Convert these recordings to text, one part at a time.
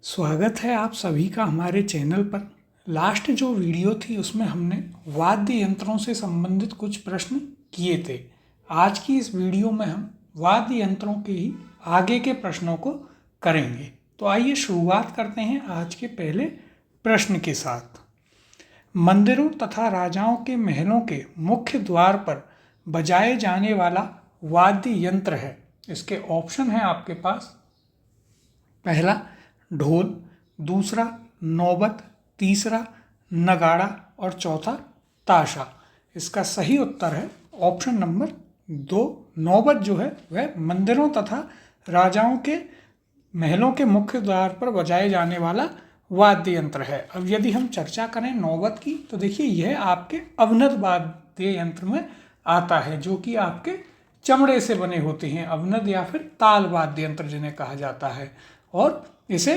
स्वागत है आप सभी का हमारे चैनल पर। लास्ट जो वीडियो थी उसमें हमने वाद्य यंत्रों से संबंधित कुछ प्रश्न किए थे। आज की इस वीडियो में हम वाद्य यंत्रों के ही आगे के प्रश्नों को करेंगे। तो आइए शुरुआत करते हैं आज के पहले प्रश्न के साथ। मंदिरों तथा राजाओं के महलों के मुख्य द्वार पर बजाए जाने वाला वाद्य यंत्र है। इसके ऑप्शन हैं आपके पास। पहला ढोल, दूसरा नौबत, तीसरा नगाड़ा और चौथा ताशा। इसका सही उत्तर है ऑप्शन नंबर 2। नौबत जो है वह मंदिरों तथा राजाओं के महलों के मुख्य द्वार पर बजाए जाने वाला वाद्य यंत्र है। अब यदि हम चर्चा करें नौबत की तो देखिए यह आपके अवनद वाद्य यंत्र में आता है, जो कि आपके चमड़े से बने होते हैं। अवनद या फिर ताल वाद्य यंत्र जिन्हें कहा जाता है, और इसे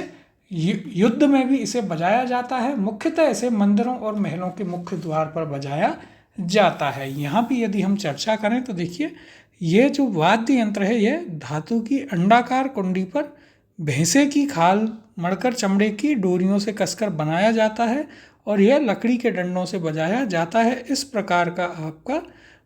युद्ध में भी इसे बजाया जाता है। मुख्यतः इसे मंदिरों और महलों के मुख्य द्वार पर बजाया जाता है। यहाँ भी यदि हम चर्चा करें तो देखिए ये जो वाद्य यंत्र है यह धातु की अंडाकार कुंडी पर भैंसे की खाल मड़कर चमड़े की डोरियों से कसकर बनाया जाता है और यह लकड़ी के डंडों से बजाया जाता है। इस प्रकार का आपका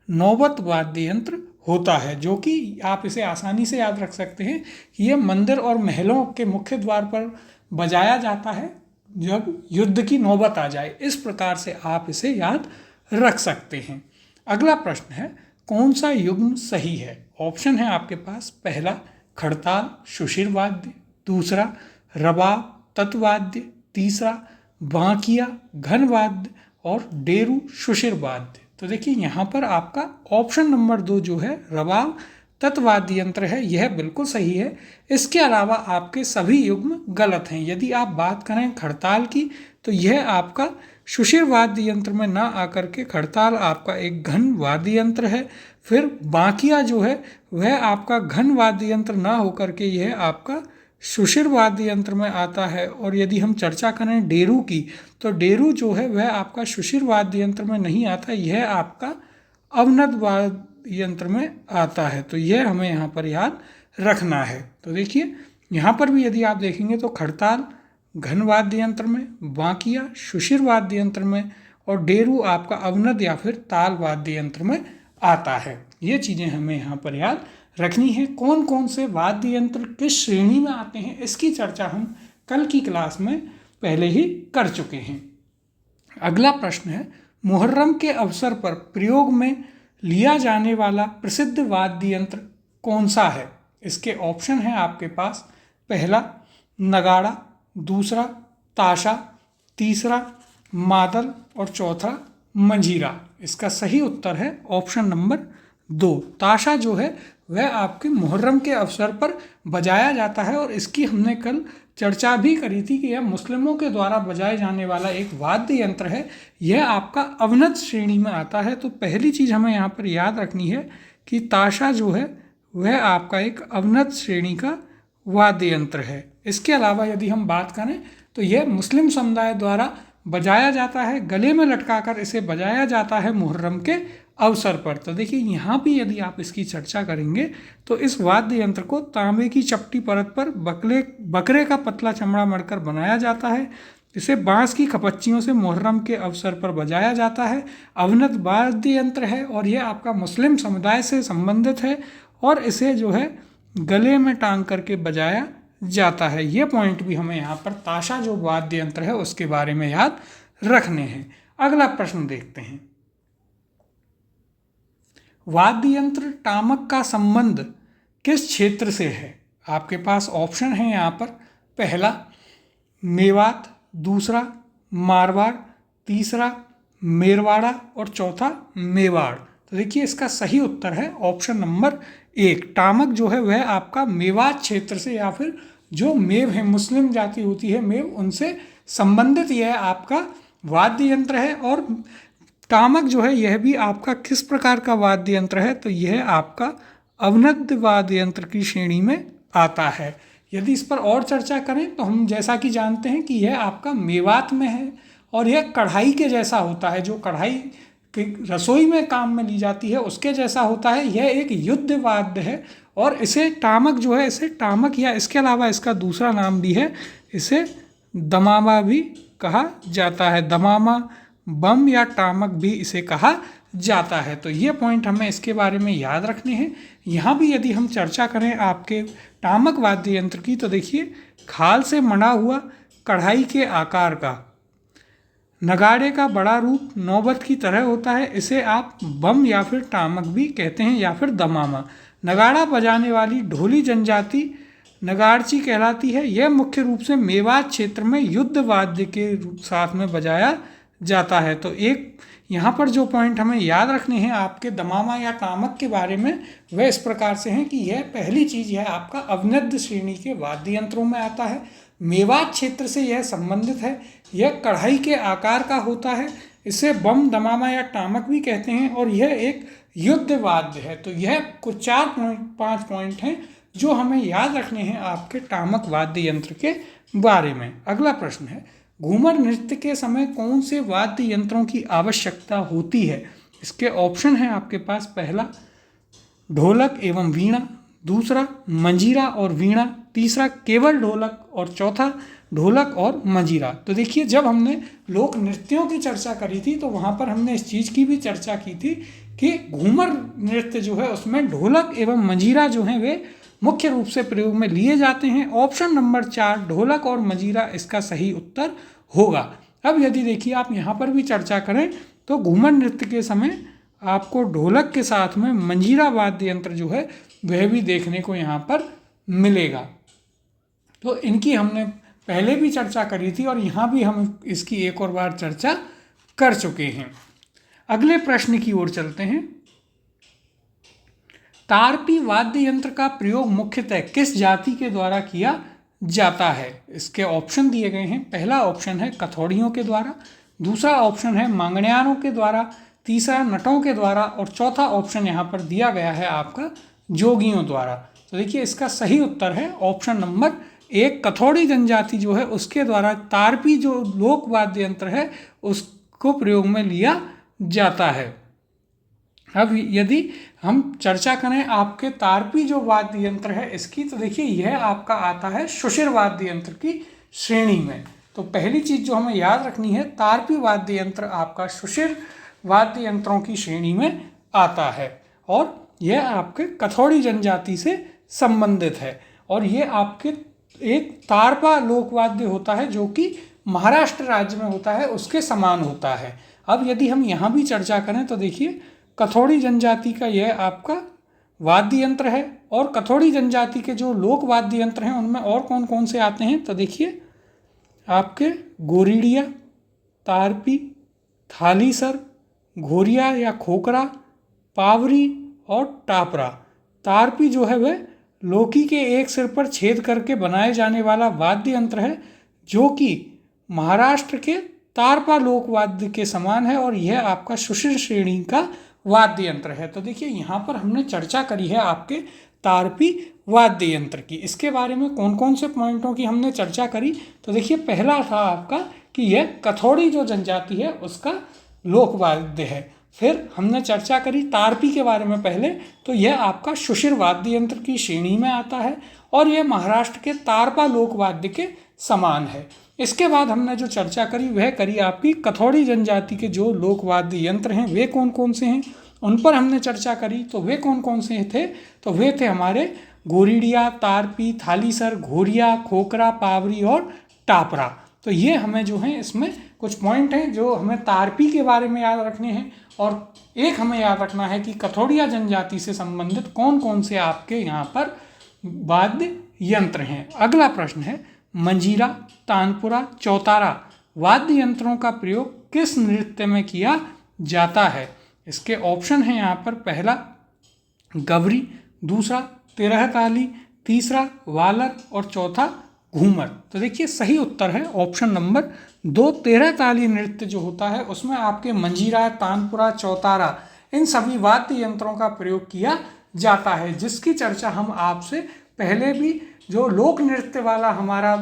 नौबत वाद्य यंत्र होता है, जो कि आप इसे आसानी से याद रख सकते हैं कि यह मंदिर और महलों के मुख्य द्वार पर बजाया जाता है जब युद्ध की नौबत आ जाए। इस प्रकार से आप इसे याद रख सकते हैं। अगला प्रश्न है कौन सा युग्म सही है। ऑप्शन है आपके पास। पहला खड़ताल शुशिर वाद्य, दूसरा रबाब तत्वाद्य, तीसरा बांकिया घन वाद्य और डेरू शुशिर वाद्य। तो देखिए यहाँ पर आपका ऑप्शन नंबर 2 जो है रबाब तत्वाद्य यंत्र है, यह बिल्कुल सही है। इसके अलावा आपके सभी युग्म गलत हैं। यदि आप बात करें खड़ताल की तो यह आपका शुशिर वाद्य यंत्र में ना आकर के खड़ताल आपका एक घन वाद्य यंत्र है। फिर बांकिया जो है वह आपका घन वाद्य यंत्र ना होकर के यह आपका शुशिर वाद्य यंत्र में आता है। और यदि हम चर्चा करें डेरू की तो डेरू जो है वह आपका शुशिर वाद्य यंत्र में नहीं आता, यह आपका अवनद वाद्य यंत्र में आता है। तो यह हमें यहाँ पर याद रखना है। तो देखिए यहाँ पर भी यदि आप देखेंगे तो खड़ताल घन वाद्य यंत्र में, बांकिया शुशिर वाद्य यंत्र में और डेरू आपका अवनद या फिर ताल वाद्य यंत्र में आता है। ये चीज़ें हमें यहाँ पर याद रखनी है। कौन कौन से वाद्य यंत्र किस श्रेणी में आते हैं इसकी चर्चा हम कल की क्लास में पहले ही कर चुके हैं। अगला प्रश्न है मुहर्रम के अवसर पर प्रयोग में लिया जाने वाला प्रसिद्ध वाद्य यंत्र कौन सा है। इसके ऑप्शन हैं आपके पास। पहला नगाड़ा, दूसरा ताशा, तीसरा मादल और चौथा मंजीरा। इसका सही उत्तर है ऑप्शन नंबर 2। ताशा जो है वह आपके मुहर्रम के अवसर पर बजाया जाता है और इसकी हमने कल चर्चा भी करी थी कि यह मुस्लिमों के द्वारा बजाए जाने वाला एक वाद्य यंत्र है। यह आपका अवनद श्रेणी में आता है। तो पहली चीज़ हमें यहाँ पर याद रखनी है कि ताशा जो है वह आपका एक अवनद श्रेणी का वाद्य यंत्र है। इसके अलावा यदि हम बात करें तो यह मुस्लिम समुदाय द्वारा बजाया जाता है, गले में लटकाकर इसे बजाया जाता है मुहर्रम के अवसर पर। तो देखिए यहाँ भी यदि आप इसकी चर्चा करेंगे तो इस वाद्य यंत्र को तांबे की चपटी परत पर बकरे का पतला चमड़ा मढ़कर बनाया जाता है। इसे बांस की खपच्चियों से मुहर्रम के अवसर पर बजाया जाता है। अवनद वाद्य यंत्र है और यह आपका मुस्लिम समुदाय से संबंधित है और इसे जो है गले में टांग करके बजाया जाता है। ये पॉइंट भी हमें यहाँ पर ताशा जो वाद्य यंत्र है उसके बारे में याद रखने हैं। अगला प्रश्न देखते हैं। वाद्य यंत्र टामक का संबंध किस क्षेत्र से है। आपके पास ऑप्शन है यहाँ पर। पहला मेवात, दूसरा मारवाड़, तीसरा मेरवाड़ा और चौथा मेवाड़। तो देखिए इसका सही उत्तर है ऑप्शन नंबर 1। टामक जो है वह आपका मेवात क्षेत्र से या फिर जो मेव है, मुस्लिम जाति होती है मेव, उनसे संबंधित यह आपका वाद्य यंत्र है। और टामक जो है यह भी आपका किस प्रकार का वाद्य यंत्र है, तो यह आपका अवनद वाद्य यंत्र की श्रेणी में आता है। यदि इस पर और चर्चा करें तो हम जैसा कि जानते हैं कि यह आपका मेवात में है और यह कढ़ाई के जैसा होता है, जो कढ़ाई रसोई में काम में ली जाती है उसके जैसा होता है। यह एक युद्ध वाद्य है और इसे टामक जो है, इसे टामक या इसके अलावा इसका दूसरा नाम भी है, इसे दमामा भी कहा जाता है। दमामा, बम या टामक भी इसे कहा जाता है। तो ये पॉइंट हमें इसके बारे में याद रखने हैं। यहाँ भी यदि हम चर्चा करें आपके टामक वाद्य यंत्र की, तो देखिए खाल से मढ़ा हुआ कढ़ाई के आकार का नगाड़े का बड़ा रूप नौबत की तरह होता है। इसे आप बम या फिर टामक भी कहते हैं या फिर दमामा। नगाड़ा बजाने वाली ढोली जनजाति नगाड़ची कहलाती है। यह मुख्य रूप से मेवात क्षेत्र में युद्ध वाद्य के साथ में बजाया जाता है। तो एक यहाँ पर जो पॉइंट हमें याद रखने हैं आपके दमामा या टामक के बारे में, वह इस प्रकार से हैं कि यह पहली चीज़ यह आपका अवनद्य श्रेणी के वाद्य यंत्रों में आता है। मेवात क्षेत्र से यह संबंधित है। यह कढ़ाई के आकार का होता है। इसे बम, दमामा या टामक भी कहते हैं और यह एक युद्ध वाद्य है। तो यह कुछ 4-5 पॉइंट हैं जो हमें याद रखने हैं आपके टामक वाद्य यंत्र के बारे में। अगला प्रश्न है, घूमर नृत्य के समय कौन से वाद्य यंत्रों की आवश्यकता होती है? इसके ऑप्शन हैं आपके पास, पहला ढोलक एवं वीणा, दूसरा मंजीरा और वीणा, तीसरा केवल ढोलक और चौथा ढोलक और मंजीरा। तो देखिए जब हमने लोक नृत्यों की चर्चा करी थी तो वहाँ पर हमने इस चीज़ की भी चर्चा की थी कि घूमर नृत्य जो है उसमें ढोलक एवं मंजीरा जो हैं वे मुख्य रूप से प्रयोग में लिए जाते हैं। ऑप्शन नंबर 4 ढोलक और मंजीरा इसका सही उत्तर होगा। अब यदि देखिए आप यहाँ पर भी चर्चा करें तो घूमर नृत्य के समय आपको ढोलक के साथ में मंजीरा वाद्य यंत्र जो है वह भी देखने को यहाँ पर मिलेगा। तो इनकी हमने पहले भी चर्चा करी थी और यहाँ भी हम इसकी एक और बार चर्चा कर चुके हैं। अगले प्रश्न की ओर चलते हैं। तारपी वाद्य यंत्र का प्रयोग मुख्यतः किस जाति के द्वारा किया जाता है? इसके ऑप्शन दिए गए हैं। पहला ऑप्शन है कथौड़ियों के द्वारा, दूसरा ऑप्शन है मांगण्यारों के द्वारा, तीसरा नटों के द्वारा और चौथा ऑप्शन यहाँ पर दिया गया है आपका जोगियों द्वारा। तो देखिए इसका सही उत्तर है ऑप्शन नंबर 1 कथौड़ी जनजाति जो है उसके द्वारा तारपी जो लोक वाद्य यंत्र है उसको प्रयोग में लिया जाता है। अब यदि हम चर्चा करें आपके तारपी जो वाद्य यंत्र है इसकी, तो देखिए यह आपका आता है शुशिर वाद्य यंत्र की श्रेणी में। तो पहली चीज़ जो हमें याद रखनी है, तारपी वाद्य यंत्र आपका शुशिर वाद्य यंत्रों की श्रेणी में आता है और यह आपके कथौड़ी जनजाति से संबंधित है और ये आपके एक तारपा लोकवाद्य होता है जो कि महाराष्ट्र राज्य में होता है, उसके समान होता है। अब यदि हम यहाँ भी चर्चा करें तो देखिए कथौड़ी जनजाति का यह आपका वाद्य यंत्र है और कथौड़ी जनजाति के जो लोक वाद्य यंत्र हैं उनमें और कौन कौन से आते हैं, तो देखिए आपके गोरीडिया, तारपी, थालीसर, घोरिया या खोकरा, पावरी और टापरा। तारपी जो है वह लौकी के एक सिर पर छेद करके बनाए जाने वाला वाद्य यंत्र है जो कि महाराष्ट्र के तारपा लोक वाद्य के समान है और यह आपका शुशिर श्रेणी का वाद्य यंत्र है। तो देखिए यहाँ पर हमने चर्चा करी है आपके तारपी वाद्य यंत्र की। इसके बारे में कौन कौन से पॉइंटों की हमने चर्चा करी, तो देखिए पहला था आपका कि यह कथौड़ी जो जनजाति है उसका लोक वाद्य है। फिर हमने चर्चा करी तारपी के बारे में पहले, तो यह आपका शुशिर वाद्य यंत्र की श्रेणी में आता है और यह महाराष्ट्र के तारपा लोक वाद्य के समान है। इसके बाद हमने जो चर्चा करी वह करी आपकी कथौड़ी जनजाति के जो लोक वाद्य यंत्र हैं वे कौन कौन से हैं, उन पर हमने चर्चा करी। तो वे कौन कौन से थे, तो वे थे हमारे गोरीडिया, तारपी, थालीसर, घोरिया, खोकरा, पावरी और टापरा। तो ये हमें जो है इसमें कुछ पॉइंट हैं जो हमें तारपी के बारे में याद रखने हैं और एक हमें याद रखना है कि कथौड़िया जनजाति से संबंधित कौन कौन से आपके यहाँ पर वाद्य यंत्र हैं। अगला प्रश्न है मंजीरा, तानपुरा, चौतारा वाद्य यंत्रों का प्रयोग किस नृत्य में किया जाता है? इसके ऑप्शन हैं यहाँ पर, पहला गवरी, दूसरा तेरह ताली, तीसरा वालर और चौथा घूमर। तो देखिए सही उत्तर है ऑप्शन नंबर 2 13 ताली नृत्य जो होता है उसमें आपके मंजीरा, तानपुरा, चौतारा इन सभी वाद्य यंत्रों का प्रयोग किया जाता है, जिसकी चर्चा हम आपसे पहले भी जो लोक नृत्य वाला हमारा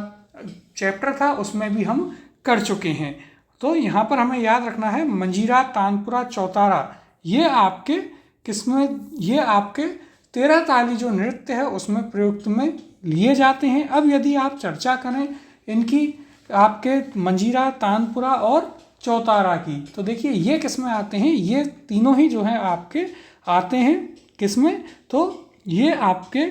चैप्टर था उसमें भी हम कर चुके हैं। तो यहाँ पर हमें याद रखना है मंजीरा, तानपुरा, चौतारा ये आपके किसमें, ये आपके 13 ताली जो नृत्य है उसमें प्रयुक्त में लिए जाते हैं। अब यदि आप चर्चा करें इनकी आपके मंजीरा, तानपुरा और चौतारा की, तो देखिए ये किस में आते हैं, ये तीनों ही जो हैं आपके आते हैं किस में, तो ये आपके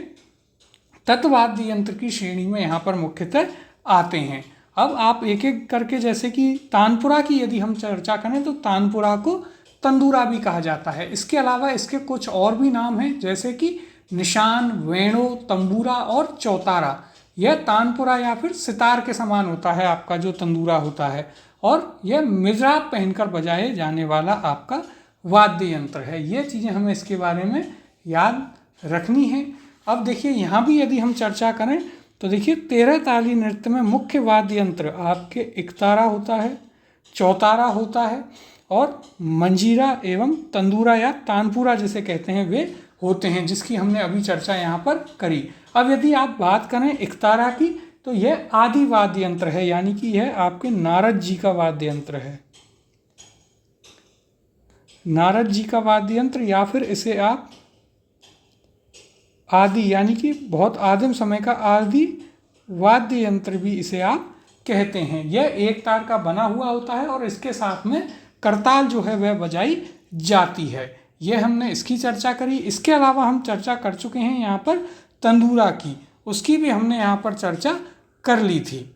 तत्वाद्य यंत्र की श्रेणी में यहाँ पर मुख्यतः आते हैं। अब आप एक एक करके, जैसे कि तानपुरा की यदि हम चर्चा करें तो तानपुरा को तंदूरा भी कहा जाता है। इसके अलावा इसके कुछ और भी नाम हैं, जैसे कि निशान, वेणु, तंबूरा और चौतारा। यह तानपुरा या फिर सितार के समान होता है आपका जो तंदूरा होता है, और यह मिजराब पहनकर बजाए जाने वाला आपका वाद्य यंत्र है। ये चीज़ें हमें इसके बारे में याद रखनी है। अब देखिए यहाँ भी यदि हम चर्चा करें तो देखिए 13 ताली नृत्य में मुख्य वाद्य यंत्र आपके एकतारा होता है, चौतारा होता है और मंजीरा एवं तंदूरा या तानपुरा जिसे कहते हैं वे होते हैं, जिसकी हमने अभी चर्चा यहाँ पर करी। अब यदि आप बात करें एकतारा की तो यह आदि वाद्य यंत्र है, यानी कि यह आपके नारद जी का वाद्य यंत्र है, नारद जी का वाद्य यंत्र, या फिर इसे आप आदि यानी कि बहुत आदिम समय का आदि वाद्य यंत्र भी इसे आप कहते हैं। यह एक तार का बना हुआ होता है और इसके साथ में करताल जो है वह बजाई जाती है। यह हमने इसकी चर्चा करी। इसके अलावा हम चर्चा कर चुके हैं यहाँ पर तंदूरा की, उसकी भी हमने यहाँ पर चर्चा कर ली थी।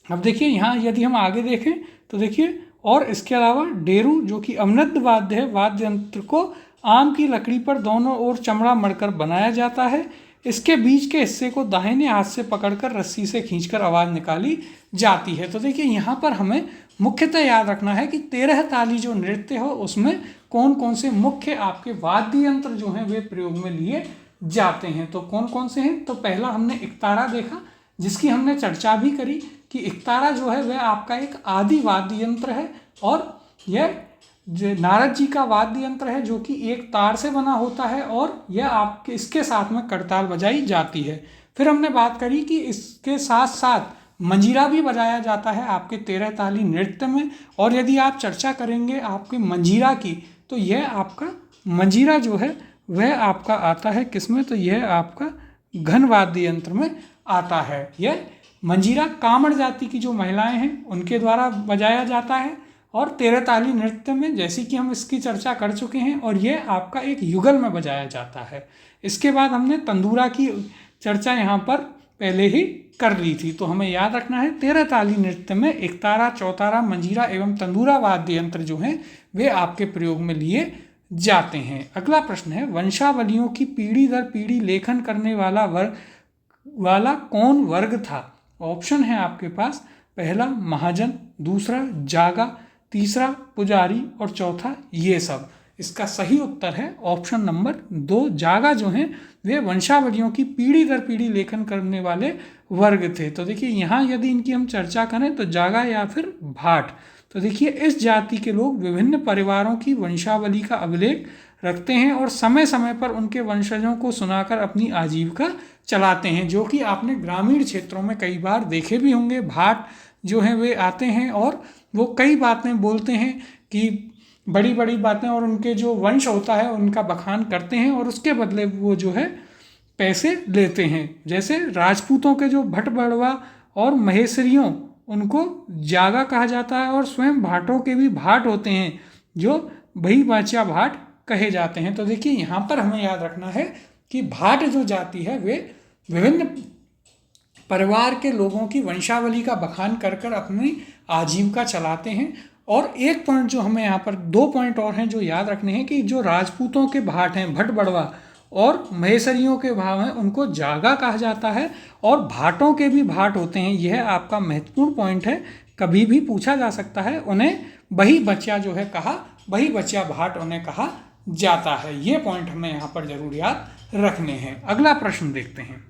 अब देखिए यहाँ यदि हम आगे देखें तो देखिए, और इसके अलावा डेरू जो कि अवनद्ध वाद्य है, वाद्य यंत्र को आम की लकड़ी पर दोनों ओर चमड़ा मढ़कर बनाया जाता है। इसके बीच के हिस्से को दाहिने हाथ से पकड़कर रस्सी से खींचकर आवाज़ निकाली जाती है। तो देखिए यहाँ पर हमें मुख्यतः याद रखना है कि 13 ताली जो नृत्य हो उसमें कौन कौन से मुख्य आपके वाद्य यंत्र जो हैं वे प्रयोग में लिए जाते हैं। तो कौन कौन से हैं, तो पहला हमने एकतारा देखा, जिसकी हमने चर्चा भी करी कि एकतारा जो है वह आपका एक आदि वाद्य यंत्र है और यह नारद जी का वाद्य यंत्र है जो कि एक तार से बना होता है और यह आपके इसके साथ में करताल बजाई जाती है। फिर हमने बात करी कि इसके साथ साथ मंजीरा भी बजाया जाता है आपके 13 ताली नृत्य में, और यदि आप चर्चा करेंगे आपके मंजीरा की तो यह आपका मंजीरा जो है वह आपका आता है किसमें, तो यह आपका घन वाद्य यंत्र में आता है। यह मंजीरा कामड़ जाति की जो महिलाएं हैं उनके द्वारा बजाया जाता है और 13 ताली नृत्य में, जैसे कि हम इसकी चर्चा कर चुके हैं, और ये आपका एक युगल में बजाया जाता है। इसके बाद हमने तंदूरा की चर्चा यहाँ पर पहले ही कर ली थी। तो हमें याद रखना है 13 ताली नृत्य में एकतारा, चौतारा, मंजीरा एवं तंदूरा वाद्य यंत्र जो हैं वे आपके प्रयोग में लिए जाते हैं। अगला प्रश्न है, वंशावलियों की पीढ़ी दर पीढ़ी लेखन करने वाला कौन वर्ग था? ऑप्शन है आपके पास, पहला महाजन, दूसरा जागा, तीसरा पुजारी और चौथा ये सब। इसका सही उत्तर है ऑप्शन नंबर 2, जागा जो हैं वे वंशावलियों की पीढ़ी दर पीढ़ी लेखन करने वाले वर्ग थे। तो देखिए यहाँ यदि इनकी हम चर्चा करें तो जागा या फिर भाट, तो देखिए इस जाति के लोग विभिन्न परिवारों की वंशावली का अभिलेख रखते हैं और समय समय पर उनके वंशजों को सुनाकर अपनी आजीविका चलाते हैं, जो कि आपने ग्रामीण क्षेत्रों में कई बार देखे भी होंगे। भाट जो हैं वे आते हैं और वो कई बातें बोलते हैं कि बड़ी बड़ी बातें, और उनके जो वंश होता है उनका बखान करते हैं और उसके बदले वो जो है पैसे लेते हैं। जैसे राजपूतों के जो भट बड़वा और महेश्वरियों उनको जागा कहा जाता है और स्वयं भाटों के भी भाट होते हैं जो भई बाचिया भाट कहे जाते हैं। तो देखिए यहाँ पर हमें याद रखना है कि भाट जो जाति है वे विभिन्न परिवार के लोगों की वंशावली का बखान कर कर अपनी आजीविका चलाते हैं। और एक पॉइंट जो हमें यहाँ पर, 2 पॉइंट और हैं जो याद रखने हैं कि जो राजपूतों के भाट हैं भट बड़वा और महेश्वरियों के भाव हैं उनको जागा कहा जाता है और भाटों के भी भाट होते हैं। यह आपका महत्वपूर्ण पॉइंट है, कभी भी पूछा जा सकता है। उन्हें बही बचिया जो है कहा, बही बचिया भाट उन्हें कहा जाता है। ये पॉइंट हमें यहाँ पर जरूर याद रखने हैं। अगला प्रश्न देखते हैं,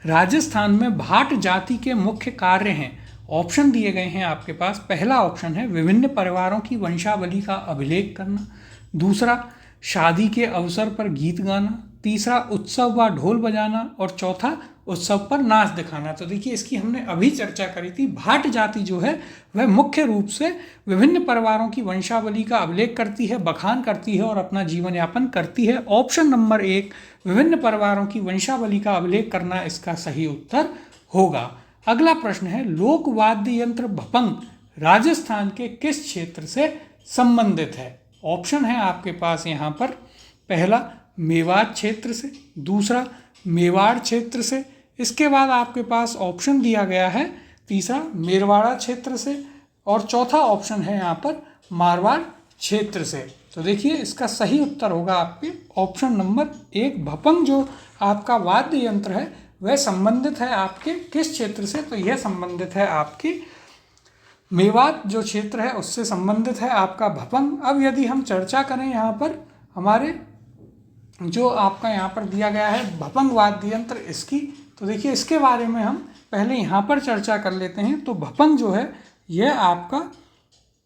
राजस्थान में भाट जाति के मुख्य कार्य हैं। ऑप्शन दिए गए हैं आपके पास। पहला ऑप्शन है विभिन्न परिवारों की वंशावली का अभिलेख करना, दूसरा शादी के अवसर पर गीत गाना, तीसरा उत्सव व ढोल बजाना और चौथा उत्सव पर नाच दिखाना। तो देखिए इसकी हमने अभी चर्चा करी थी। भाट जाति जो है वह मुख्य रूप से विभिन्न परिवारों की वंशावली का अभिलेख करती है, बखान करती है और अपना जीवन यापन करती है। ऑप्शन नंबर 1 विभिन्न परिवारों की वंशावली का अभिलेख करना इसका सही उत्तर होगा। अगला प्रश्न है, लोक वाद्य यंत्र भपंग राजस्थान के किस क्षेत्र से संबंधित है? ऑप्शन है आपके पास यहाँ पर, पहला मेवात क्षेत्र से, दूसरा मेवाड़ क्षेत्र से, इसके बाद आपके पास ऑप्शन दिया गया है तीसरा मेरवाड़ा क्षेत्र से और चौथा ऑप्शन है यहाँ पर मारवाड़ क्षेत्र से। तो देखिए इसका सही उत्तर होगा आपके ऑप्शन नंबर 1 भपंग जो आपका वाद्य यंत्र है वह संबंधित है आपके किस क्षेत्र से? तो यह संबंधित है आपकी मेवात जो क्षेत्र है उससे संबंधित है आपका भपंग। अब यदि हम चर्चा करें यहाँ पर हमारे जो आपका यहाँ पर दिया गया है भपंग वाद्य यंत्र इसकी, तो देखिए इसके बारे में हम पहले यहाँ पर चर्चा कर लेते हैं। तो भपंग जो है यह आपका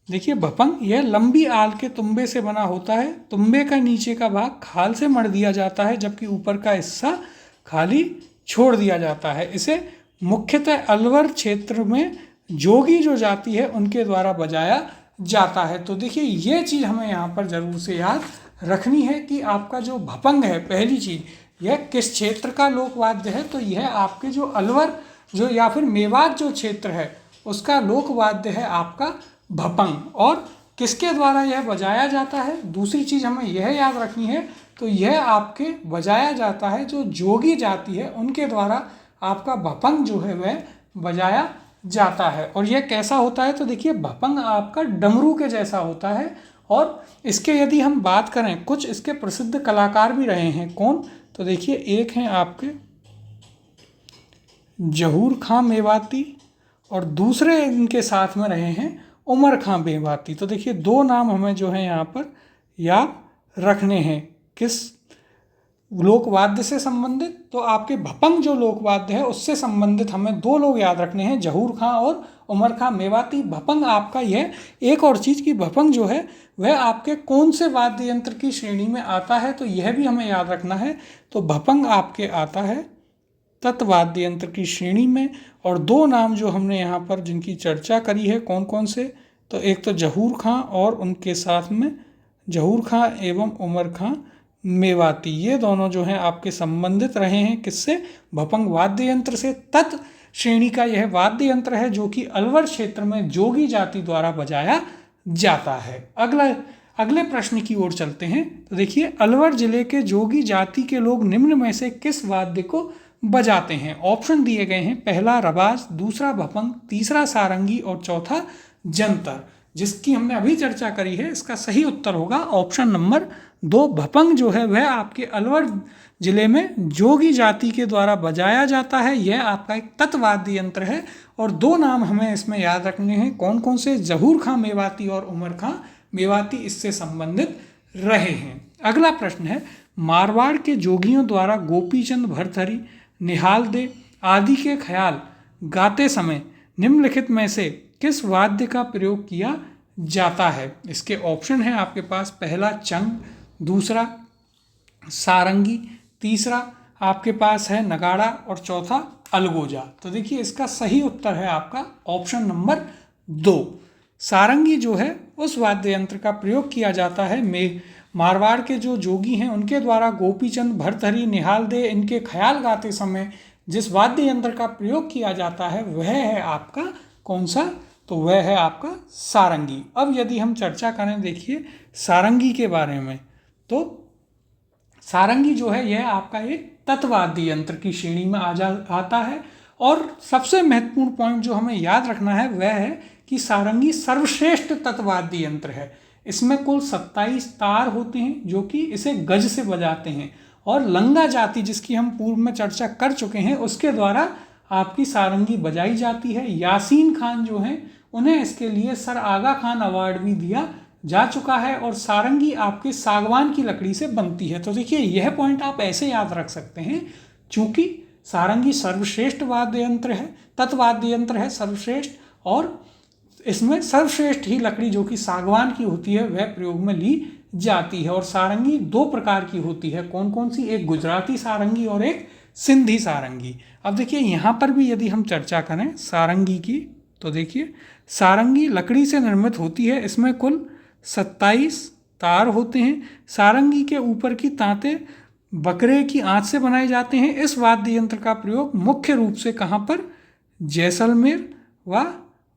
देखिए भपंग यह लंबी आल के तुम्बे से बना होता है। तुम्बे का नीचे का भाग खाल से मढ़ दिया जाता है जबकि ऊपर का हिस्सा खाली छोड़ दिया जाता है। इसे मुख्यतः अलवर क्षेत्र में जोगी जो जाति है उनके द्वारा बजाया जाता है। तो देखिए ये चीज़ हमें यहाँ पर ज़रूर से याद रखनी है कि आपका जो भपंग है, पहली चीज़ यह किस क्षेत्र का लोकवाद्य है? तो यह आपके जो अलवर जो या फिर मेवात जो क्षेत्र है उसका लोकवाद्य है आपका भपंग। और किसके द्वारा यह बजाया जाता है? दूसरी चीज़ हमें यह याद रखनी है, तो यह आपके बजाया जाता है जो जोगी जाति है उनके द्वारा आपका भपंग जो है वह बजाया जाता है। और यह कैसा होता है? तो देखिए भपंग आपका डमरू के जैसा होता है। और इसके यदि हम बात करें कुछ इसके प्रसिद्ध कलाकार भी रहे हैं। कौन? तो देखिए एक हैं आपके जहूर खां मेवाती और दूसरे इनके साथ में रहे हैं उमर खां मेवाती। तो देखिए दो नाम हमें जो है यहाँ पर याद रखने हैं। किस लोकवाद्य से संबंधित? तो आपके भपंग जो लोकवाद्य है उससे संबंधित हमें दो लोग याद रखने हैं, जहूर खां और उमर खां मेवाती। भपंग आपका यह एक और चीज़ की भपंग जो है वह आपके कौन से वाद्य यंत्र की श्रेणी में आता है? तो यह भी हमें याद रखना है। तो भपंग आपके आता है तत्वाद्य यंत्र की श्रेणी में। और दो नाम जो हमने यहाँ पर जिनकी चर्चा करी है कौन कौन से? तो एक तो जहूर खां और उनके साथ में जहूर खां एवं उमर खां मेवाती, ये दोनों जो हैं आपके संबंधित रहे हैं किससे? भपंग वाद्य यंत्र से। तत् श्रेणी का यह वाद्य यंत्र है जो कि अलवर क्षेत्र में जोगी जाति द्वारा बजाया जाता है। अगले प्रश्न की ओर चलते हैं। तो देखिए अलवर जिले के जोगी जाति के लोग निम्न में से किस वाद्य को बजाते हैं? ऑप्शन दिए गए हैं, पहला रबाज, दूसरा भपंग, तीसरा सारंगी और चौथा जंतर। जिसकी हमने अभी चर्चा करी है इसका सही उत्तर होगा ऑप्शन नंबर 2 भपंग जो है वह आपके अलवर जिले में जोगी जाति के द्वारा बजाया जाता है। यह आपका एक तत्वाद्य यंत्र है। और दो नाम हमें इसमें याद रखने हैं, कौन कौन से? जहूर खां मेवाती और उमर खां मेवाती इससे संबंधित रहे हैं। अगला प्रश्न है, मारवाड़ के जोगियों द्वारा गोपीचंद भर्तहरि, निहाल दे आदि के ख्याल गाते समय निम्नलिखित में से किस वाद्य का प्रयोग किया जाता है? इसके ऑप्शन है आपके पास, पहला चंग, दूसरा सारंगी, तीसरा आपके पास है नगाड़ा और चौथा अलगोजा। तो देखिए इसका सही उत्तर है आपका ऑप्शन नंबर 2। सारंगी जो है उस वाद्य यंत्र का प्रयोग किया जाता है मारवाड़ के जो जोगी हैं उनके द्वारा गोपीचंद भर्तहरि, निहाल दे इनके ख्याल गाते समय जिस वाद्य यंत्र का प्रयोग किया जाता है वह है आपका कौन सा? तो वह है आपका सारंगी। अब यदि हम चर्चा करें देखिए सारंगी के बारे में, तो सारंगी जो है यह आपका एक तत्वाद्य यंत्र की श्रेणी में आता है। और सबसे महत्वपूर्ण पॉइंट जो हमें याद रखना है वह है कि सारंगी सर्वश्रेष्ठ तत्वाद्य यंत्र है। इसमें कुल 27 तार होते हैं जो कि इसे गज से बजाते हैं। और लंगा जाति जिसकी हम पूर्व में चर्चा कर चुके हैं उसके द्वारा आपकी सारंगी बजाई जाती है। यासीन खान जो हैं उन्हें इसके लिए सर आगा खान अवार्ड भी दिया जा चुका है। और सारंगी आपके सागवान की लकड़ी से बनती है। तो देखिए यह पॉइंट आप ऐसे याद रख सकते हैं, चूंकि सारंगी सर्वश्रेष्ठ वाद्य यंत्र है, तत्वाद्य यंत्र है सर्वश्रेष्ठ, और इसमें सर्वश्रेष्ठ ही लकड़ी जो कि सागवान की होती है वह प्रयोग में ली जाती है। और सारंगी दो प्रकार की होती है, कौन कौन सी? एक गुजराती सारंगी और एक सिंधी सारंगी। अब देखिए यहाँ पर भी यदि हम चर्चा करें सारंगी की, तो देखिए सारंगी लकड़ी से निर्मित होती है। इसमें कुल 27 तार होते हैं। सारंगी के ऊपर की तांते बकरे की आंत से बनाए जाते हैं। इस वाद्य यंत्र का प्रयोग मुख्य रूप से कहाँ पर? जैसलमेर व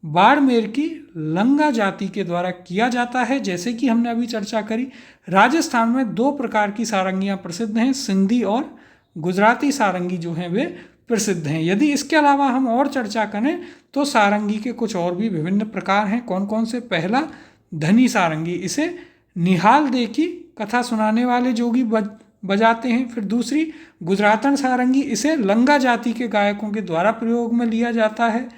बाड़मेर की लंगा जाति के द्वारा किया जाता है। जैसे कि हमने अभी चर्चा करी, राजस्थान में दो प्रकार की सारंगियाँ प्रसिद्ध हैं, सिंधी और गुजराती सारंगी जो हैं वे प्रसिद्ध हैं। यदि इसके अलावा हम और चर्चा करें तो सारंगी के कुछ और भी विभिन्न प्रकार हैं। कौन कौन से? पहला धनी सारंगी, इसे निहाल दे की कथा सुनाने वाले जोगी बजाते हैं। फिर दूसरी गुजरातन सारंगी, इसे लंगा जाति के गायकों के द्वारा प्रयोग में लिया जाता है।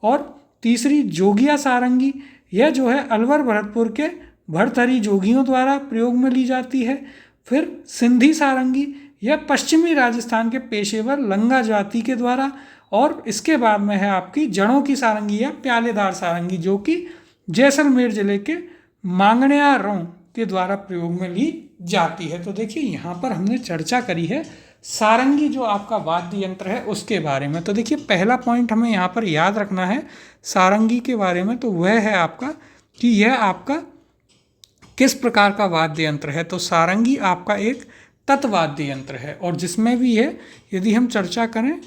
और तीसरी जोगिया सारंगी, यह जो है अलवर भरतपुर के भरथरी जोगियों द्वारा प्रयोग में ली जाती है। फिर सिंधी सारंगी, यह पश्चिमी राजस्थान के पेशेवर लंगा जाति के द्वारा। और इसके बाद में है आपकी जड़ों की सारंगी या प्यालेदार सारंगी, जो कि जैसलमेर जिले के मांगण्यारों के द्वारा प्रयोग में ली जाती है। तो देखिए यहाँ पर हमने चर्चा करी है सारंगी जो आपका वाद्य यंत्र है उसके बारे में। तो देखिए पहला पॉइंट हमें यहाँ पर याद रखना है सारंगी के बारे में, तो वह है आपका कि यह आपका किस प्रकार का वाद्य यंत्र है। तो सारंगी आपका एक तत्वाद्य यंत्र है, और जिसमें भी है यदि हम चर्चा करें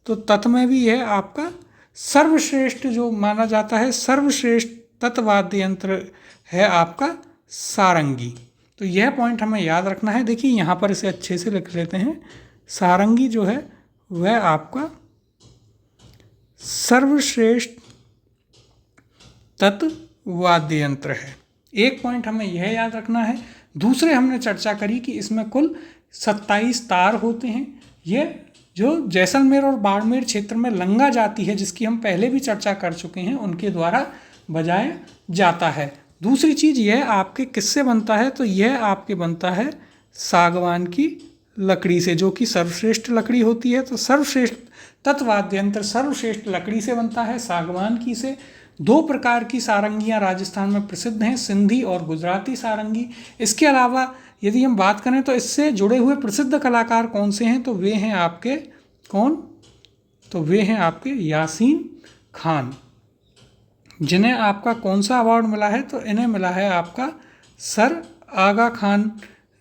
तो तत् में भी है आपका सर्वश्रेष्ठ जो माना जाता है, सर्वश्रेष्ठ तत्वाद्य यंत्र है आपका सारंगी। तो यह पॉइंट हमें याद रखना है। देखिए यहाँ पर इसे अच्छे से लिख लेते हैं। सारंगी जो है वह आपका सर्वश्रेष्ठ तत्वाद्य यंत्र है। एक पॉइंट हमें यह याद रखना है। दूसरे हमने चर्चा करी कि इसमें कुल 27 तार होते हैं। ये जो जैसलमेर और बाड़मेर क्षेत्र में लंगा जाति है, जिसकी हम पहले भी चर्चा कर चुके हैं, उनके द्वारा बजाया जाता है। दूसरी चीज़ यह आपके किससे बनता है? तो यह आपके बनता है सागवान की लकड़ी से, जो कि सर्वश्रेष्ठ लकड़ी होती है। तो सर्वश्रेष्ठ तत्वाद्य यंत्र सर्वश्रेष्ठ लकड़ी से बनता है, सागवान की से। दो प्रकार की सारंगियाँ राजस्थान में प्रसिद्ध हैं, सिंधी और गुजराती सारंगी। इसके अलावा यदि हम बात करें तो इससे जुड़े हुए प्रसिद्ध कलाकार कौन से हैं? तो वे हैं आपके कौन? तो वे हैं आपके यासीन खान, जिन्हें आपका कौन सा अवार्ड मिला है? तो इन्हें मिला है आपका सर आगा खान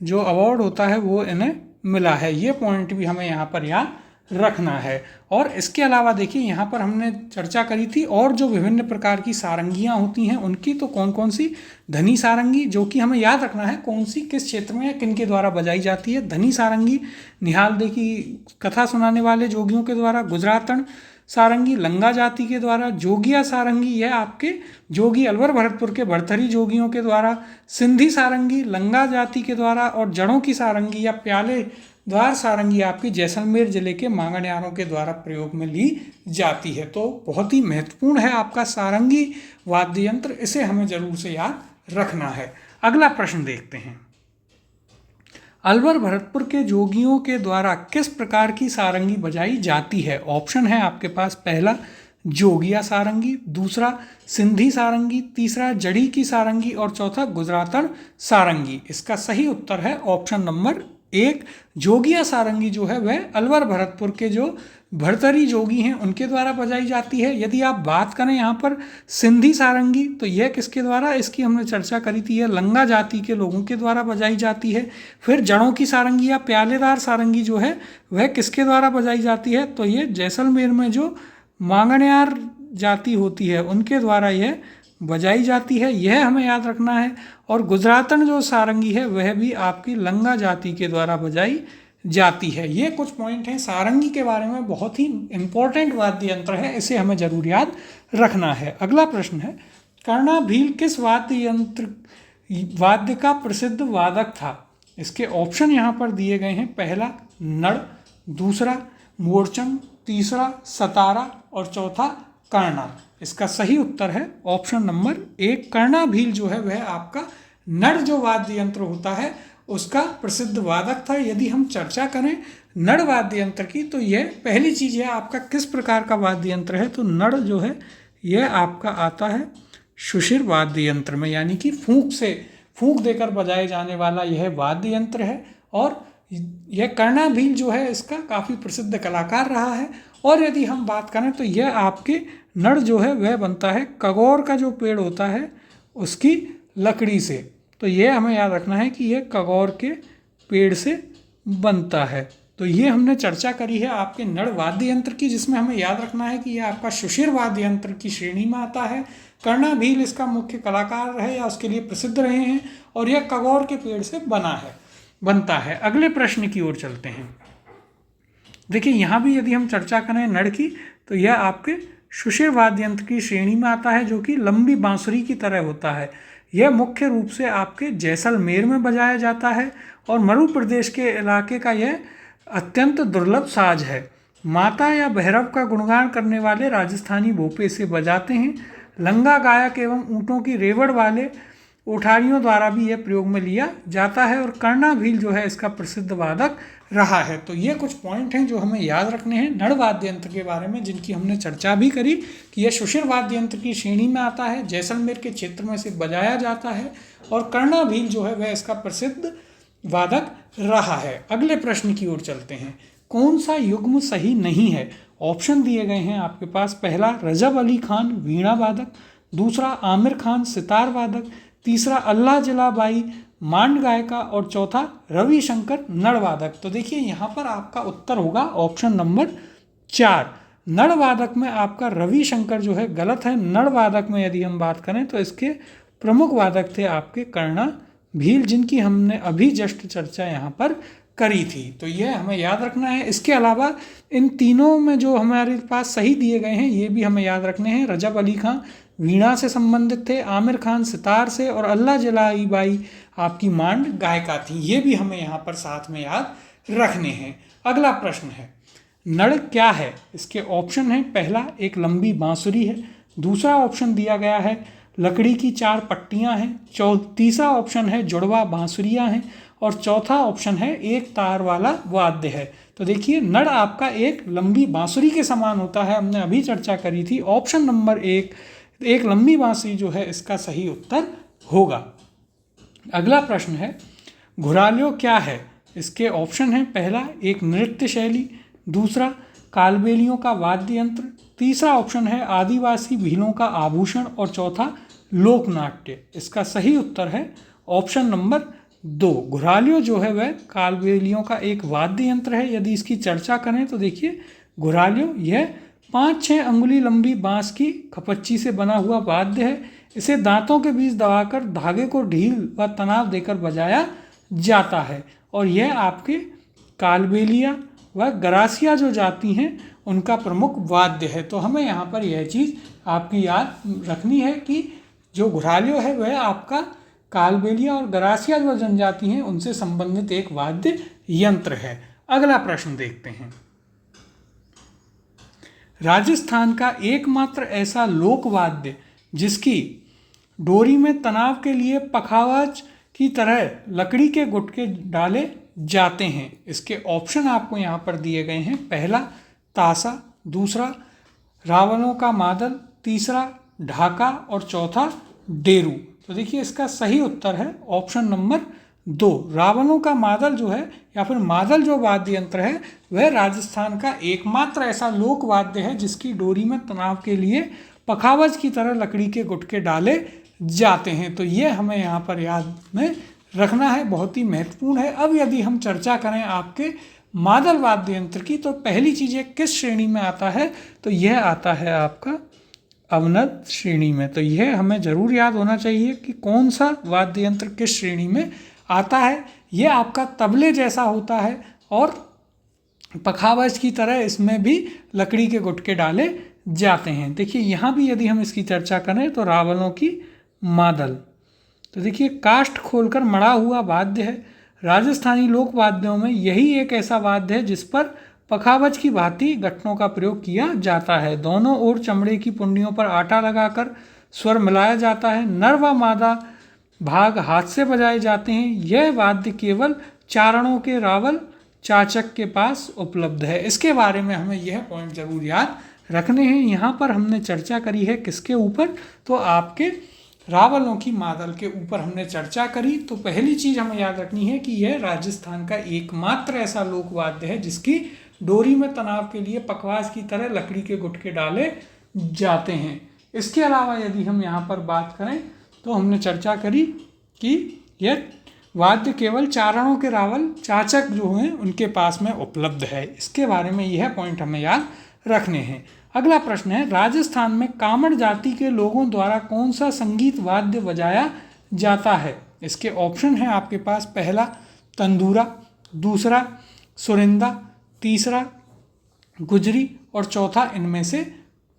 जो अवार्ड होता है वो इन्हें मिला है। ये पॉइंट भी हमें यहाँ पर याद रखना है। और इसके अलावा देखिए यहाँ पर हमने चर्चा करी थी और जो विभिन्न प्रकार की सारंगियाँ होती हैं उनकी, तो कौन कौन सी? धनी सारंगी, जो कि हमें याद रखना है कौन सी किस क्षेत्र में या किन के द्वारा बजाई जाती है। धनी सारंगी निहाल दे की कथा सुनाने वाले जोगियों के द्वारा, गुजरातन सारंगी लंगा जाति के द्वारा, जोगिया सारंगी यह आपके जोगी अलवर भरतपुर के भरथरी जोगियों के द्वारा, सिंधी सारंगी लंगा जाति के द्वारा, और जड़ों की सारंगी या प्यालेदार सारंगी आपकी जैसलमेर जिले के मांगण्यारों के द्वारा प्रयोग में ली जाती है। तो बहुत ही महत्वपूर्ण है आपका सारंगी वाद्य यंत्र, इसे हमें जरूर से याद रखना है। अगला प्रश्न देखते हैं। अलवर भरतपुर के जोगियों के द्वारा किस प्रकार की सारंगी बजाई जाती है? ऑप्शन है आपके पास, पहला जोगिया सारंगी, दूसरा सिंधी सारंगी, तीसरा जड़ी की सारंगी और चौथा गुजरातन सारंगी। इसका सही उत्तर है ऑप्शन नंबर 1, जोगिया सारंगी जो है वह अलवर भरतपुर के जो भरथरी जोगी हैं उनके द्वारा बजाई जाती है। यदि आप बात करें यहाँ पर सिंधी सारंगी, तो यह किसके द्वारा? इसकी हमने चर्चा करी थी, यह लंगा जाति के लोगों के द्वारा बजाई जाती है। फिर जड़ों की सारंगी या प्यालेदार सारंगी जो है वह किसके द्वारा बजाई जाती है? तो ये जैसलमेर में जो मांगण्यार जाति होती है उनके द्वारा यह बजाई जाती है, यह हमें याद रखना है। और गुजरातन जो सारंगी है वह भी आपकी लंगा जाति के द्वारा बजाई जाती है। ये कुछ पॉइंट हैं सारंगी के बारे में, बहुत ही इंपॉर्टेंट वाद्य यंत्र है, इसे हमें जरूर याद रखना है। अगला प्रश्न है, कर्णाभील किस वाद्य का प्रसिद्ध वादक था? इसके ऑप्शन यहाँ पर दिए गए हैं, पहला नड़, दूसरा मोरचंग, तीसरा सतारा और चौथा कर्णा। इसका सही उत्तर है ऑप्शन नंबर 1, कर्णाभील जो है वह आपका नड़ जो वाद्य यंत्र होता है उसका प्रसिद्ध वादक था। यदि हम चर्चा करें नड़ वाद्य यंत्र की, तो यह पहली चीज़ है आपका किस प्रकार का वाद्य यंत्र है? तो नड़ जो है यह आपका आता है शुशिर वाद्य यंत्र में, यानी कि फूंक देकर बजाए जाने वाला यह वाद्य यंत्र है। और यह कर्णाभील जो है इसका काफ़ी प्रसिद्ध कलाकार रहा है। और यदि हम बात करें तो यह आपके नड़ जो है वह बनता है कगौर का जो पेड़ होता है उसकी लकड़ी से। तो यह हमें याद रखना है कि यह कगौर के पेड़ से बनता है। तो ये हमने चर्चा करी है आपके नड़ वाद्य यंत्र की, जिसमें हमें याद रखना है कि यह आपका शुशिर वाद्य यंत्र की श्रेणी में आता है। कर्णाभील इसका मुख्य कलाकार रहे या उसके लिए प्रसिद्ध रहे हैं और यह कगौर के पेड़ से बनता है। अगले प्रश्न की ओर चलते हैं। देखिए यहाँ भी यदि हम चर्चा करें नड़ की तो यह आपके शुशिर वाद्य यंत्र की श्रेणी में आता है, जो कि लंबी बांसुरी की तरह होता है। यह मुख्य रूप से आपके जैसलमेर में बजाया जाता है और मरु प्रदेश के इलाके का यह अत्यंत दुर्लभ साज है। माता या भैरव का गुणगान करने वाले राजस्थानी भोपे से बजाते हैं। लंगा गायक एवं ऊँटों की रेवड़ वाले उठारियों द्वारा भी यह प्रयोग में लिया जाता है और कर्णाभील जो है इसका प्रसिद्ध वादक रहा है। तो ये कुछ पॉइंट हैं जो हमें याद रखने हैं नड़ वाद्य यंत्र के बारे में, जिनकी हमने चर्चा भी करी कि यह शुशिर वाद्य यंत्र की श्रेणी में आता है, जैसलमेर के क्षेत्र में से बजाया जाता है और कर्णाभील जो है वह इसका प्रसिद्ध वादक रहा है। अगले प्रश्न की ओर चलते हैं। कौन सा युग्म सही नहीं है? ऑप्शन दिए गए हैं आपके पास। पहला रजब अली खान वीणा वादक, दूसरा आमिर खान सितार वादक, तीसरा अल्लाह जलाबाई मांड गायिका और चौथा रविशंकर नड़ वादक। तो देखिए यहाँ पर आपका उत्तर होगा ऑप्शन नंबर 4। नड़ वादक में आपका रविशंकर जो है गलत है। नड़ वादक में यदि हम बात करें तो इसके प्रमुख वादक थे आपके कर्णाभील, जिनकी हमने अभी जस्ट चर्चा यहाँ पर करी थी। तो यह हमें याद रखना है। इसके अलावा इन तीनों में जो हमारे पास सही दिए गए हैं ये भी हमें याद रखने हैं। रजब अली खान वीणा से संबंधित थे, आमिर खान सितार से और अल्लाह जलाईबाई आपकी मांड गायिका थी। ये भी हमें यहाँ पर साथ में याद रखने हैं। अगला प्रश्न है नड़ क्या है? इसके ऑप्शन हैं। पहला एक लंबी बांसुरी है, दूसरा ऑप्शन दिया गया है लकड़ी की 4 पट्टियाँ हैं, तीसरा ऑप्शन है जुड़वा बांसुरियाँ हैं और चौथा ऑप्शन है एक तार वाला वाद्य है। तो देखिए नड़ आपका एक लंबी बांसुरी के समान होता है, हमने अभी चर्चा करी थी। ऑप्शन नंबर एक लंबी बांसुरी जो है इसका सही उत्तर होगा। अगला प्रश्न है घुरालियो क्या है? इसके ऑप्शन है। पहला एक नृत्य शैली, दूसरा कालबेलियों का वाद्य यंत्र, तीसरा ऑप्शन है आदिवासी भीलों का आभूषण और चौथा लोकनाट्य। इसका सही उत्तर है ऑप्शन नंबर 2। घुरालियो जो है वह कालबेलियों का एक वाद्य यंत्र है। यदि इसकी चर्चा करें तो देखिए घुरालियो यह 5-6 अंगुली लंबी बांस की खपच्ची से बना हुआ वाद्य है। इसे दांतों के बीच दबाकर धागे को ढील व तनाव देकर बजाया जाता है और यह आपके कालबेलिया व गरासिया जो जाती हैं उनका प्रमुख वाद्य है। तो हमें यहाँ पर यह चीज़ आपकी याद रखनी है कि जो घुरालियो है वह आपका कालबेलिया और गरासिया जो जनजाति हैं उनसे संबंधित एक वाद्य यंत्र है। अगला प्रश्न देखते हैं। राजस्थान का एकमात्र ऐसा लोक वाद्य जिसकी डोरी में तनाव के लिए पखावज की तरह लकड़ी के गुटके डाले जाते हैं। इसके ऑप्शन आपको यहाँ पर दिए गए हैं। पहला तासा, दूसरा रावणों का मादल, तीसरा ढाका और चौथा डेरू। तो देखिए इसका सही उत्तर है ऑप्शन नंबर 2। रावणों का मादल जो है या फिर मादल जो वाद्य यंत्र है वह राजस्थान का एकमात्र ऐसा लोक वाद्य है जिसकी डोरी में तनाव के लिए पखावज की तरह लकड़ी के गुटके डाले जाते हैं। तो ये हमें यहाँ पर याद में रखना है, बहुत ही महत्वपूर्ण है। अब यदि हम चर्चा करें आपके मादल वाद्य यंत्र की तो पहली चीज़ किस श्रेणी में आता है? तो यह आता है आपका अवनद श्रेणी में। तो यह हमें ज़रूर याद होना चाहिए कि कौन सा वाद्य यंत्र किस श्रेणी में आता है। यह आपका तबले जैसा होता है और पखावज की तरह इसमें भी लकड़ी के गुटके डाले जाते हैं। देखिए यहाँ भी यदि हम इसकी चर्चा करें तो रावणों की मादल। तो देखिए काष्ठ खोलकर मढ़ा हुआ वाद्य है। राजस्थानी लोक वाद्यों में यही एक ऐसा वाद्य है जिस पर पखावज की भांति गट्ठों का प्रयोग किया जाता है। दोनों ओर चमड़े की पुंडियों पर आटा लगाकर स्वर मिलाया जाता है। नर व मादा भाग हाथ से बजाए जाते हैं। यह वाद्य केवल चारणों के रावल चाचक के पास उपलब्ध है। इसके बारे में हमें यह पॉइंट जरूर याद रखने हैं। यहाँ पर हमने चर्चा करी है किसके ऊपर? तो आपके रावलों की मादल के ऊपर हमने चर्चा करी। तो पहली चीज़ हमें याद रखनी है कि यह राजस्थान का एकमात्र ऐसा लोकवाद्य है जिसकी डोरी में तनाव के लिए पखवाज की तरह लकड़ी के गुटके डाले जाते हैं। इसके अलावा यदि हम यहाँ पर बात करें तो हमने चर्चा करी कि यह वाद्य केवल चारणों के रावल चाचक जो हैं उनके पास में उपलब्ध है। इसके बारे में यह पॉइंट हमें याद रखने हैं। अगला प्रश्न है, राजस्थान में कामड़ जाति के लोगों द्वारा कौन सा संगीत वाद्य बजाया जाता है? इसके ऑप्शन हैं आपके पास, पहला तंदूरा, दूसरा सुरिंदा, तीसरा गुजरी और चौथा इनमें से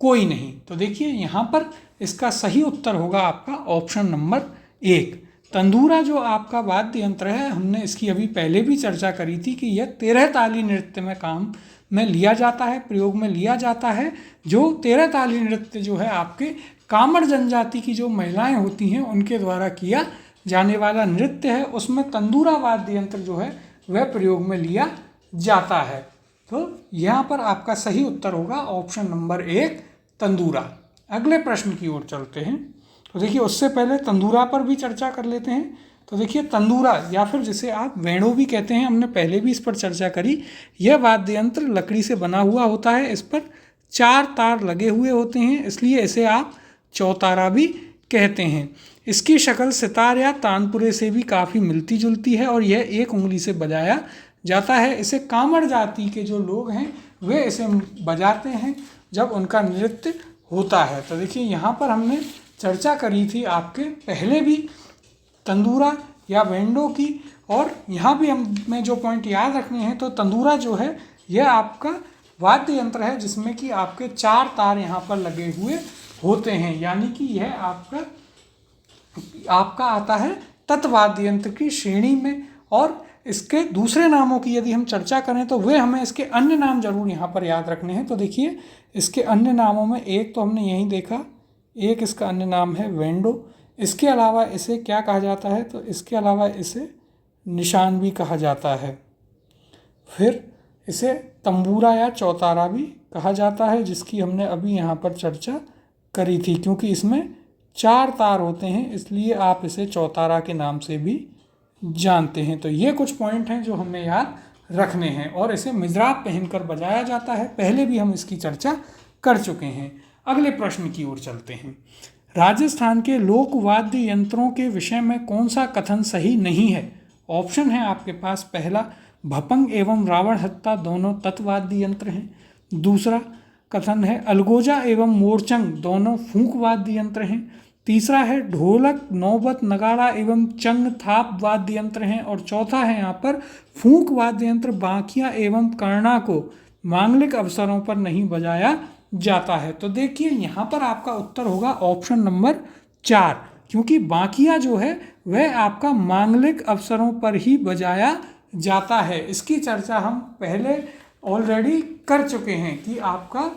कोई नहीं। तो देखिए यहाँ पर इसका सही उत्तर होगा आपका ऑप्शन नंबर 1। तंदूरा जो आपका वाद्य यंत्र है, हमने इसकी अभी पहले भी चर्चा करी थी कि यह 13 ताली नृत्य में काम में लिया जाता है, प्रयोग में लिया जाता है। जो 13 ताली नृत्य जो है आपके कामड़ जनजाति की जो महिलाएं होती हैं उनके द्वारा किया जाने वाला नृत्य है, उसमें तंदूरा वाद्य यंत्र जो है वह प्रयोग में लिया जाता है। तो यहाँ पर आपका सही उत्तर होगा ऑप्शन नंबर 1 तंदूरा। अगले प्रश्न की ओर चलते हैं। तो देखिए उससे पहले तंदूरा पर भी चर्चा कर लेते हैं। तो देखिए तंदूरा या फिर जिसे आप वेणु भी कहते हैं, हमने पहले भी इस पर चर्चा करी। यह वाद्य यंत्र लकड़ी से बना हुआ होता है, इस पर 4 तार लगे हुए होते हैं, इसलिए इसे आप चौतारा भी कहते हैं। इसकी शक्ल सितार या तानपुरे से भी काफ़ी मिलती जुलती है और यह एक उंगली से बजाया जाता है। इसे कामड़ जाति के जो लोग हैं वे इसे बजाते हैं जब उनका नृत्य होता है। तो देखिए यहाँ पर हमने चर्चा करी थी आपके पहले भी तंदूरा या वेंडो की, और यहाँ भी हमें जो पॉइंट याद रखने हैं तो तंदूरा जो है यह आपका वाद्य यंत्र है जिसमें कि आपके 4 तार यहाँ पर लगे हुए होते हैं, यानी कि यह आपका आता है तत्वाद्य यंत्र की श्रेणी में। और इसके दूसरे नामों की यदि हम चर्चा करें तो वे हमें इसके अन्य नाम जरूर यहाँ पर याद रखने हैं। तो देखिए इसके अन्य नामों में एक तो हमने यहीं देखा, एक इसका अन्य नाम है वेंडो। इसके अलावा इसे क्या कहा जाता है? तो इसके अलावा इसे निशान भी कहा जाता है। फिर इसे तंबूरा या चौतारा भी कहा जाता है, जिसकी हमने अभी यहाँ पर चर्चा करी थी। क्योंकि इसमें 4 तार होते हैं इसलिए आप इसे चौतारा के नाम से भी जानते हैं। तो ये कुछ पॉइंट हैं जो हमें याद रखने हैं। और इसे मिजराब पहनकर बजाया जाता है, पहले भी हम इसकी चर्चा कर चुके हैं। अगले प्रश्न की ओर चलते हैं। राजस्थान के लोक वाद्य यंत्रों के विषय में कौन सा कथन सही नहीं है? ऑप्शन है आपके पास, पहला भपंग एवं रावण हत्ता दोनों तत्वाद्य यंत्र हैं। दूसरा कथन है अलगोजा एवं मोरचंग दोनों फूंक वाद्य यंत्र हैं। तीसरा है ढोलक, नौबत, नगाड़ा एवं चंग थाप वाद्य यंत्र हैं। और चौथा है यहाँ पर फूंक वाद्य यंत्र बांकिया एवं कर्णा को मांगलिक अवसरों पर नहीं बजाया जाता है। तो देखिए यहाँ पर आपका उत्तर होगा ऑप्शन नंबर 4, क्योंकि बांकिया जो है वह आपका मांगलिक अवसरों पर ही बजाया जाता है। इसकी चर्चा हम पहले ऑलरेडी कर चुके हैं कि आपका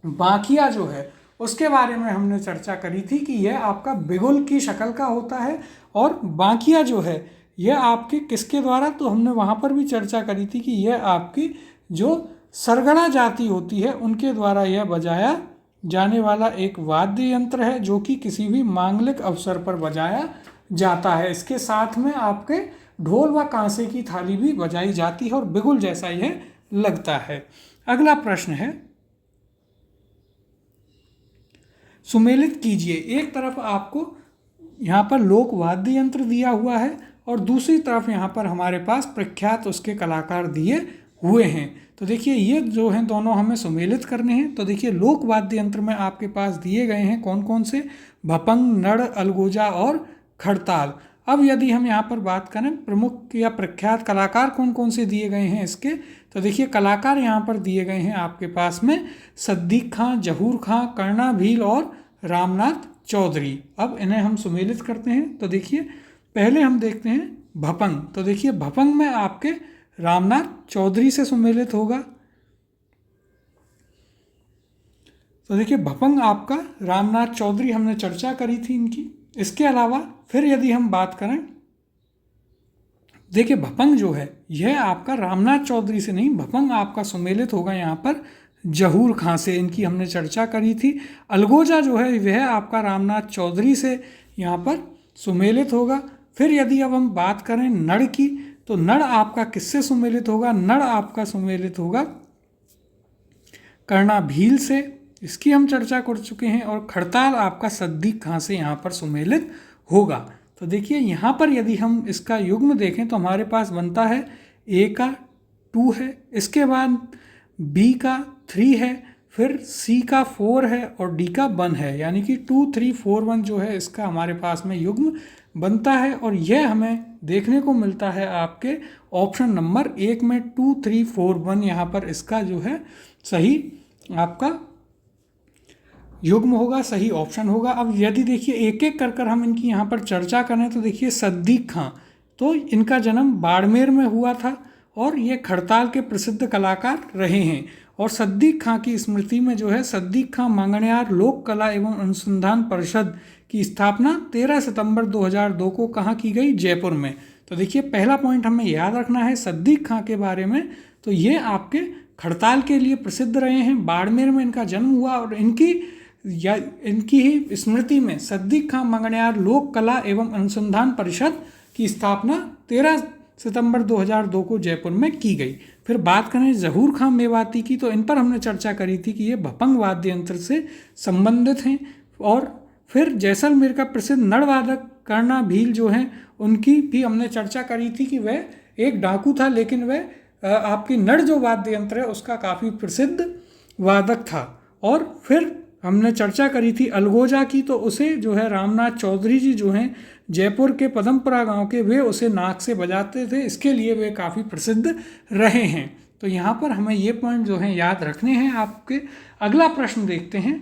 बांकिया जो है उसके बारे में हमने चर्चा करी थी कि यह आपका बिगुल की शक्ल का होता है। और बांकिया जो है यह आपके किसके द्वारा, तो हमने वहाँ पर भी चर्चा करी थी कि यह आपकी जो सरगना जाति होती है उनके द्वारा यह बजाया जाने वाला एक वाद्य यंत्र है जो कि किसी भी मांगलिक अवसर पर बजाया जाता है। इसके साथ में आपके ढोल व कांसे की थाली भी बजाई जाती है और बिगुल जैसा यह लगता है। अगला प्रश्न है, सुमेलित कीजिए। एक तरफ आपको यहाँ पर लोक वाद्य यंत्र दिया हुआ है और दूसरी तरफ यहाँ पर हमारे पास प्रख्यात उसके कलाकार दिए हुए हैं। तो देखिए ये जो हैं दोनों हमें सुमेलित करने हैं। तो देखिए लोक वाद्य यंत्र में आपके पास दिए गए हैं कौन कौन से? भपंग, नड़, अलगोजा और खड़ताल। अब यदि हम यहाँ पर बात करें प्रमुख या प्रख्यात कलाकार कौन कौन से दिए गए हैं इसके, तो देखिए कलाकार यहाँ पर दिए गए हैं आपके पास में सद्दीक खां, जहूर खां, कर्णा भील और रामनाथ चौधरी। अब इन्हें हम सुमेलित करते हैं। तो देखिए पहले हम देखते हैं भपंग। तो देखिए भपंग में आपके रामनाथ चौधरी से सुमेलित होगा। तो देखिए भपंग आपका रामनाथ चौधरी, हमने चर्चा करी थी इनकी। इसके अलावा फिर यदि हम बात करें, देखिए भपंग जो है यह आपका रामनाथ चौधरी से नहीं, भपंग आपका सुमेलित होगा यहाँ पर जहूर खां से, इनकी हमने चर्चा करी थी। अलगोजा जो है वह आपका रामनाथ चौधरी से यहाँ पर सुमेलित होगा। फिर यदि अब हम बात करें नड़ की, तो नड़ आपका किससे सुमेलित होगा? नड़ आपका सुमेलित होगा कर्णाभील से, इसकी हम चर्चा कर चुके हैं। और खड़ताल आपका सद्दी खां से यहाँ पर सुमेलित होगा। तो देखिए यहाँ पर यदि हम इसका युग्म देखें तो हमारे पास बनता है ए का 2 है, इसके बाद बी का 3 है, फिर सी का 4 है और डी का 1 है, यानी कि 2 3 4 1 जो है इसका हमारे पास में युग्म बनता है। और यह हमें देखने को मिलता है आपके ऑप्शन नंबर 1 में 2 3 4 1 यहाँ पर इसका जो है सही आपका युग्म होगा, सही ऑप्शन होगा। अब यदि देखिए एक एक कर हम इनकी यहाँ पर चर्चा करें तो देखिए सद्दीक खां, तो इनका जन्म बाड़मेर में हुआ था और ये खड़ताल के प्रसिद्ध कलाकार रहे हैं। और सद्दीक खां की स्मृति में जो है सद्दीक खां मांगणियार लोक कला एवं अनुसंधान परिषद की स्थापना 13 सितंबर 2002 को कहाँ की गई? जयपुर में। तो देखिए पहला पॉइंट हमें याद रखना है सद्दीक खां के बारे में, तो ये आपके खड़ताल के लिए प्रसिद्ध रहे हैं, बाड़मेर में इनका जन्म हुआ और इनकी ही स्मृति में सद्दीक खां मांगणियार लोक कला एवं अनुसंधान परिषद की स्थापना 13 सितंबर 2002 को जयपुर में की गई। फिर बात करें जहूर खां मेवाती की, तो इन पर हमने चर्चा करी थी कि ये भपंग वाद्य यंत्र से संबंधित हैं। और फिर जैसलमेर का प्रसिद्ध नड़वादक कर्णाभील जो हैं उनकी भी हमने चर्चा करी थी कि वह एक डाकू था, लेकिन वह आपकी नड़ जो वाद्य यंत्र है उसका काफ़ी प्रसिद्ध वादक था। और फिर हमने चर्चा करी थी अलगोजा की, तो उसे जो है रामनाथ चौधरी जी जो हैं जयपुर के पदमपुरा गांव के, वे उसे नाक से बजाते थे, इसके लिए वे काफ़ी प्रसिद्ध रहे हैं। तो यहाँ पर हमें ये पॉइंट जो है याद रखने हैं आपके। अगला प्रश्न देखते हैं,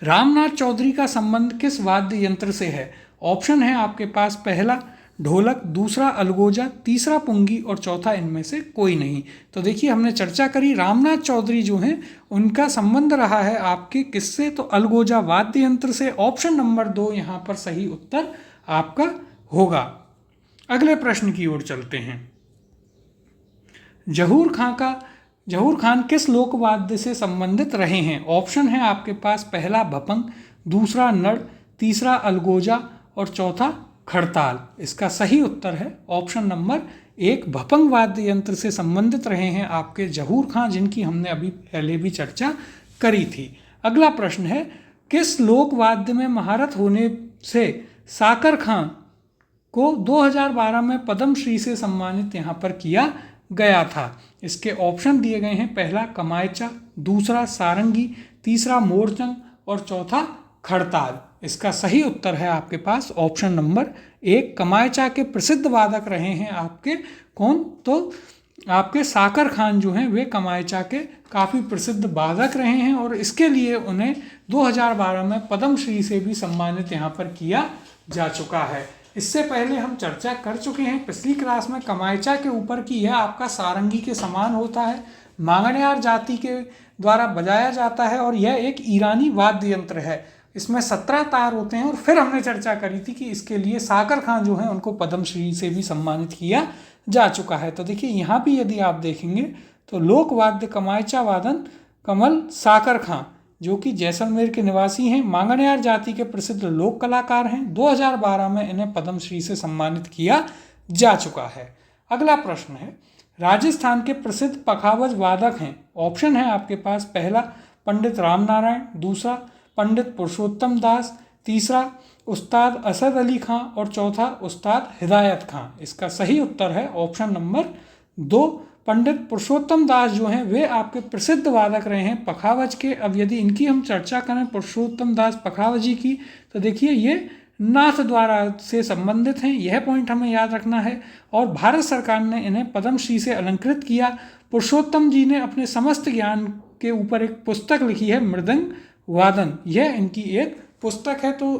रामनाथ चौधरी का संबंध किस वाद्य यंत्र से है? ऑप्शन है आपके पास, पहला ढोलक, दूसरा अलगोजा, तीसरा पुंगी और चौथा इनमें से कोई नहीं। तो देखिए हमने चर्चा करी रामनाथ चौधरी जो हैं उनका संबंध रहा है आपके किससे? तो अलगोजा वाद्य यंत्र से। ऑप्शन नंबर 2 यहाँ पर सही उत्तर आपका होगा। अगले प्रश्न की ओर चलते हैं, जहूर खान किस लोकवाद्य से संबंधित रहे हैं? ऑप्शन है आपके पास, पहला भपंग, दूसरा नड़, तीसरा अलगोजा और चौथा खड़ताल। इसका सही उत्तर है ऑप्शन नंबर 1, भपंग वाद्य यंत्र से संबंधित रहे हैं आपके जहूर खां, जिनकी हमने अभी पहले भी चर्चा करी थी। अगला प्रश्न है, किस लोक वाद्य में महारत होने से साकर खां को 2012 में पद्मश्री से सम्मानित यहाँ पर किया गया था? इसके ऑप्शन दिए गए हैं, पहला कमायचा, दूसरा सारंगी, तीसरा मोरचंग और चौथा खड़ताल। इसका सही उत्तर है आपके पास ऑप्शन नंबर 1, कमायचा के प्रसिद्ध वादक रहे हैं आपके कौन? तो आपके साकर खान जो हैं वे कमायचा के काफ़ी प्रसिद्ध वादक रहे हैं और इसके लिए उन्हें 2012 में पद्मश्री से भी सम्मानित यहाँ पर किया जा चुका है। इससे पहले हम चर्चा कर चुके हैं पिछली क्लास में कमायचा के ऊपर कि यह आपका सारंगी के समान होता है, मांगणियार जाति के द्वारा बजाया जाता है और यह एक ईरानी वाद्य यंत्र है। इसमें 17 तार होते हैं और फिर हमने चर्चा करी थी कि इसके लिए साकर खान जो हैं उनको पद्मश्री से भी सम्मानित किया जा चुका है। तो देखिए यहाँ भी यदि आप देखेंगे तो लोक वाद्य कमायचा वादन कमल साकर खां जो कि जैसलमेर के निवासी हैं, मांगणियार जाति के प्रसिद्ध लोक कलाकार हैं। 2012 में इन्हें पद्मश्री से सम्मानित किया जा चुका है। अगला प्रश्न है, राजस्थान के प्रसिद्ध पखावज वादक हैं। ऑप्शन है आपके पास, पहला पंडित रामनारायण, दूसरा पंडित पुरुषोत्तम दास, तीसरा उस्ताद असद अली खां और चौथा उस्ताद हिदायत खां। इसका सही उत्तर है ऑप्शन नंबर 2, पंडित पुरुषोत्तम दास जो हैं वे आपके प्रसिद्ध वादक रहे हैं पखावज के। अब यदि इनकी हम चर्चा करें पुरुषोत्तम दास पखावजी की, तो देखिए ये नाथ द्वारा से संबंधित हैं, यह पॉइंट हमें याद रखना है। और भारत सरकार ने इन्हें पद्मश्री से अलंकृत किया। पुरुषोत्तम जी ने अपने समस्त ज्ञान के ऊपर एक पुस्तक लिखी है, मृदंग वादन, यह इनकी एक पुस्तक है। तो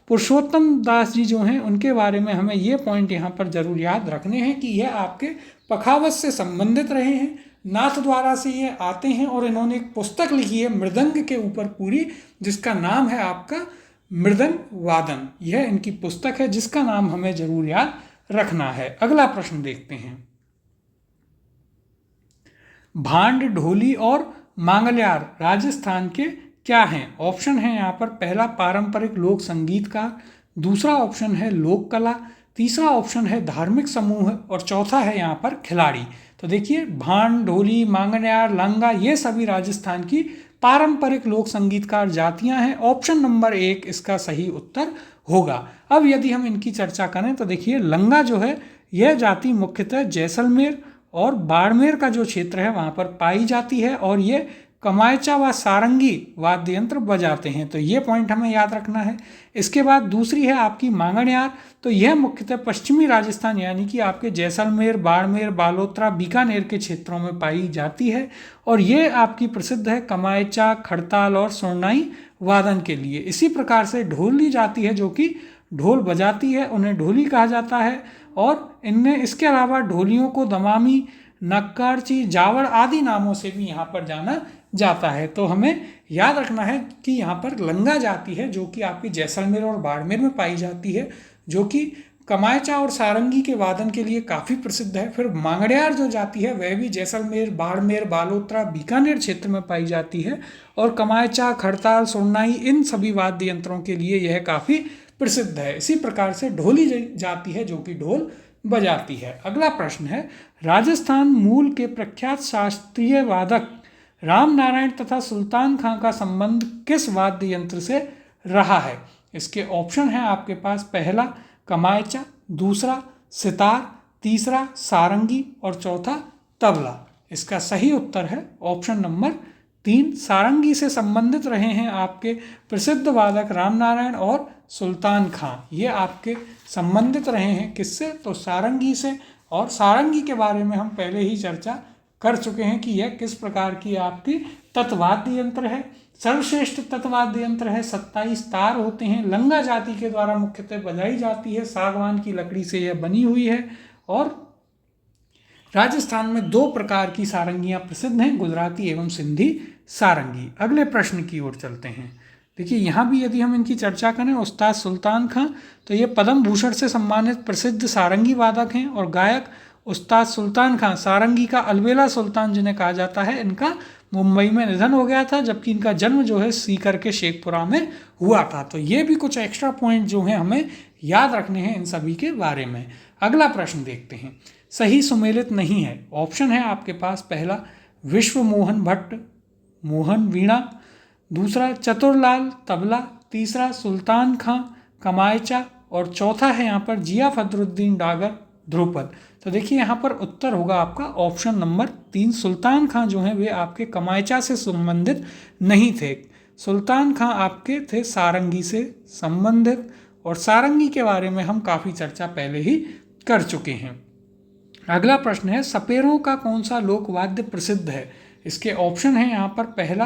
पुरुषोत्तम दास जी जो हैं उनके बारे में हमें ये पॉइंट यहाँ पर जरूर याद रखने हैं कि यह आपके पखावज से संबंधित रहे हैं, नाथ द्वारा से ये आते हैं और इन्होंने एक पुस्तक लिखी है मृदंग के ऊपर पूरी, जिसका नाम है आपका मृदंग वादन। यह इनकी पुस्तक है जिसका नाम हमें जरूर याद रखना है। अगला प्रश्न देखते हैं, भांड, ढोली और मांगल्यार राजस्थान के क्या हैं? ऑप्शन है यहाँ पर पहला पारंपरिक लोक संगीतकार, दूसरा ऑप्शन है लोक कला, तीसरा ऑप्शन है धार्मिक समूह और चौथा है यहाँ पर खिलाड़ी। तो देखिए भांड, ढोली, मांगन्यार, लंगा ये सभी राजस्थान की पारंपरिक लोक संगीतकार जातियां हैं। ऑप्शन नंबर 1 इसका सही उत्तर होगा। अब यदि हम इनकी चर्चा करें तो देखिए लंगा जो है यह जाति मुख्यतः जैसलमेर और बाड़मेर का जो क्षेत्र है वहाँ पर पाई जाती है और ये कमायचा व सारंगी वाद्य यंत्र बजाते हैं। तो ये पॉइंट हमें याद रखना है। इसके बाद दूसरी है आपकी मांगन्यार। तो यह मुख्यतः पश्चिमी राजस्थान यानी कि आपके जैसलमेर, बाड़मेर, बालोतरा, बीकानेर के क्षेत्रों में पाई जाती है और ये आपकी प्रसिद्ध है कमायचा, खड़ताल और सोरनाई वादन के लिए। इसी प्रकार से ढोली जाती है जो कि ढोल बजाती है, उन्हें ढोली कहा जाता है और इनमें इसके अलावा ढोलियों को दमामी, नक्कारची, जावड़ आदि नामों से भी यहाँ पर जाना जाता है। तो हमें याद रखना है कि यहाँ पर लंगा जाति है जो कि आपकी जैसलमेर और बाड़मेर में पाई जाती है, जो कि कमायचा और सारंगी के वादन के लिए काफ़ी प्रसिद्ध है। फिर मांगड़ियार जो जाति है वह भी जैसलमेर, बाड़मेर, बालोतरा, बीकानेर क्षेत्र में पाई जाती है और कमायचा, खड़ताल, सोरनाई इन सभी वाद्य यंत्रों के लिए यह काफ़ी प्रसिद्ध है। इसी प्रकार से ढोली जाति है जो कि ढोल बजाती है। अगला प्रश्न है राजस्थान मूल के प्रख्यात शास्त्रीय वादक राम नारायण तथा सुल्तान खां का संबंध किस वाद्य यंत्र से रहा है? इसके ऑप्शन है आपके पास पहला कमायचा, दूसरा सितार, तीसरा सारंगी और चौथा तबला। इसका सही उत्तर है ऑप्शन नंबर 3 सारंगी से संबंधित रहे हैं आपके प्रसिद्ध वादक राम नारायण और सुल्तान खां। ये आपके संबंधित रहे हैं किससे? तो सारंगी से। और सारंगी के बारे में हम पहले ही चर्चा कर चुके हैं कि यह किस प्रकार की आपकी तत्वाद्य यंत्र है। सर्वश्रेष्ठ तत्वाद्य यंत्र है, 27 तार होते हैं, लंगा जाति के द्वारा मुख्यतः बजाई जाती है, सागवान की लकड़ी से यह बनी हुई है और राजस्थान में 2 प्रकार की सारंगियां प्रसिद्ध हैं, गुजराती एवं सिंधी सारंगी। अगले प्रश्न की ओर चलते हैं। देखिए यहाँ भी यदि हम इनकी चर्चा करें, उस्ताद सुल्तान खां तो ये पद्म भूषण से सम्मानित प्रसिद्ध सारंगी वादक हैं और गायक उस्ताद सुल्तान खां सारंगी का अलबेला सुल्तान जिन्हें कहा जाता है, इनका मुंबई में निधन हो गया था जबकि इनका जन्म जो है सीकर के शेखपुरा में हुआ था। तो ये भी कुछ एक्स्ट्रा पॉइंट जो हैं हमें याद रखने हैं इन सभी के बारे में। अगला प्रश्न देखते हैं। सही सुमेलित नहीं है। ऑप्शन है आपके पास पहला विश्व मोहन भट्ट मोहन वीणा, दूसरा चतुरलाल तबला, तीसरा सुल्तान खां कमायचा और चौथा है यहाँ पर जिया फदरुद्दीन डागर ध्रुपद। तो देखिए यहाँ पर उत्तर होगा आपका ऑप्शन नंबर 3 सुल्तान खां जो हैं वे आपके कमायचा से संबंधित नहीं थे। सुल्तान खां आपके थे सारंगी से संबंधित और सारंगी के बारे में हम काफ़ी चर्चा पहले ही कर चुके हैं। अगला प्रश्न है सपेरों का कौन सा लोकवाद्य प्रसिद्ध है? इसके ऑप्शन है यहाँ पर पहला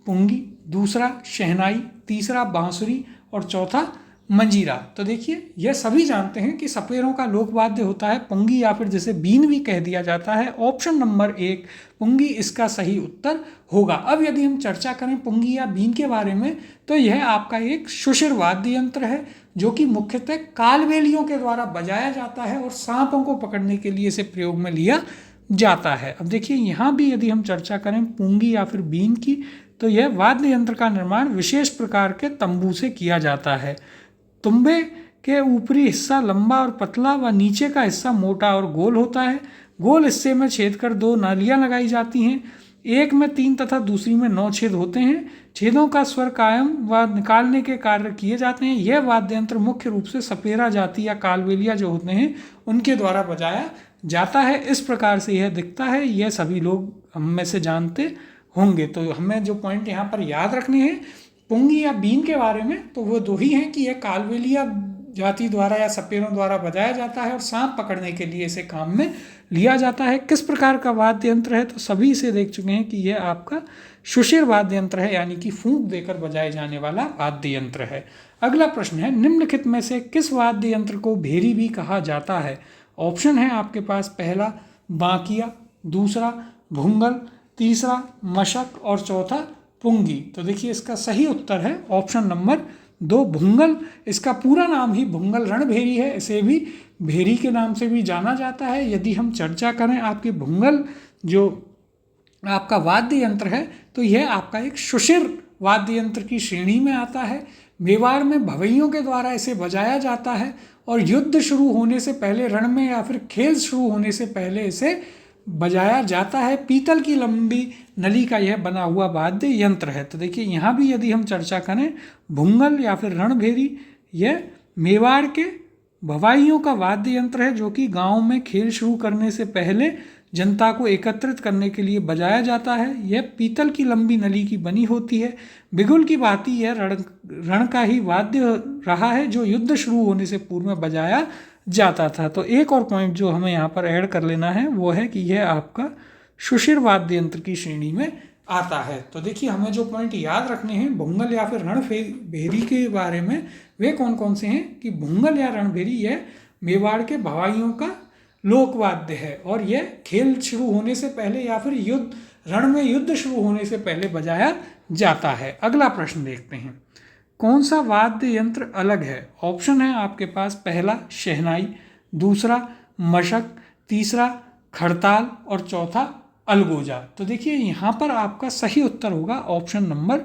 पुंगी, दूसरा शहनाई, तीसरा बांसुरी और चौथा मंजीरा। तो देखिए यह सभी जानते हैं कि सपेरों का लोकवाद्य होता है पुंगी या फिर जिसे बीन भी कह दिया जाता है। ऑप्शन नंबर 1 पुंगी इसका सही उत्तर होगा। अब यदि हम चर्चा करें पुंगी या बीन के बारे में तो यह आपका एक सुशिर वाद्य यंत्र है जो कि मुख्यतः कालबेलियों के द्वारा बजाया जाता है और सांपों को पकड़ने के लिए इसे प्रयोग में लिया जाता है। अब देखिए यहाँ भी यदि हम चर्चा करें पुंगी या फिर बीन की तो यह वाद्य यंत्र का निर्माण विशेष प्रकार के तंबू से किया जाता है। तुम्बे के ऊपरी हिस्सा लंबा और पतला व नीचे का हिस्सा मोटा और गोल होता है। गोल हिस्से में छेद कर 2 नालियां लगाई जाती हैं, एक में 3 तथा दूसरी में 9 छेद होते हैं। छेदों का स्वर कायम व निकालने के कार्य किए जाते हैं। यह वाद्य यंत्र मुख्य रूप से सपेरा जाति या कालबेलिया जो होते हैं उनके द्वारा बजाया जाता है। इस प्रकार से यह दिखता है, यह सभी लोग हम में से जानते होंगे। तो हमें जो पॉइंट यहाँ पर याद रखने हैं पुंगी या बीन के बारे में तो वो 2 ही हैं कि यह कालबेलिया जाति द्वारा या सपेरों द्वारा बजाया जाता है और सांप पकड़ने के लिए इसे काम में लिया जाता है। किस प्रकार का वाद्य यंत्र है तो सभी इसे देख चुके हैं कि यह आपका सुशिर वाद्य यंत्र है यानी कि फूंक देकर बजाए जाने वाला वाद्य यंत्र है। अगला प्रश्न है निम्नलिखित में से किस वाद्य यंत्र को भेरी भी कहा जाता है? ऑप्शन है आपके पास पहला बांकिया, दूसरा भुंगल, तीसरा मशक और चौथा पुंगी। तो देखिए इसका सही उत्तर है ऑप्शन नंबर 2 भुंगल। इसका पूरा नाम ही भुंगल रणभेरी है, इसे भी भेरी के नाम से भी जाना जाता है। यदि हम चर्चा करें आपके भुंगल जो आपका वाद्य यंत्र है तो यह आपका एक सुशिर वाद्य यंत्र की श्रेणी में आता है। मेवाड़ में भवैयों के द्वारा इसे बजाया जाता है और युद्ध शुरू होने से पहले, रण में या फिर खेल शुरू होने से पहले इसे बजाया जाता है। पीतल की लंबी नली का यह बना हुआ वाद्य यंत्र है। तो देखिए यहाँ भी यदि हम चर्चा करें, भुंगल या फिर रणभेरी, यह मेवाड़ के भवाइयों का वाद्य यंत्र है जो कि गांव में खेल शुरू करने से पहले जनता को एकत्रित करने के लिए बजाया जाता है। यह पीतल की लंबी नली की बनी होती है। बिगुल की भांति यह रण का ही वाद्य रहा है जो युद्ध शुरू होने से पूर्व में बजाया जाता था। तो एक और पॉइंट जो हमें यहाँ पर ऐड कर लेना है वो है कि यह आपका शुशिर वाद्य यंत्र की श्रेणी में आता है। तो देखिए हमें जो पॉइंट याद रखने हैं भुंगल या फिर रणभेरी के बारे में, वे कौन कौन से हैं कि भुंगल या रणभेरी यह मेवाड़ के भवाइयों का लोकवाद्य है और यह खेल शुरू होने से पहले या फिर रण में युद्ध शुरू होने से पहले बजाया जाता है। अगला प्रश्न देखते हैं, कौन सा वाद्य यंत्र अलग है? ऑप्शन है आपके पास, पहला शहनाई, दूसरा मशक, तीसरा खड़ताल और चौथा अलगोजा। तो देखिए यहाँ पर आपका सही उत्तर होगा ऑप्शन नंबर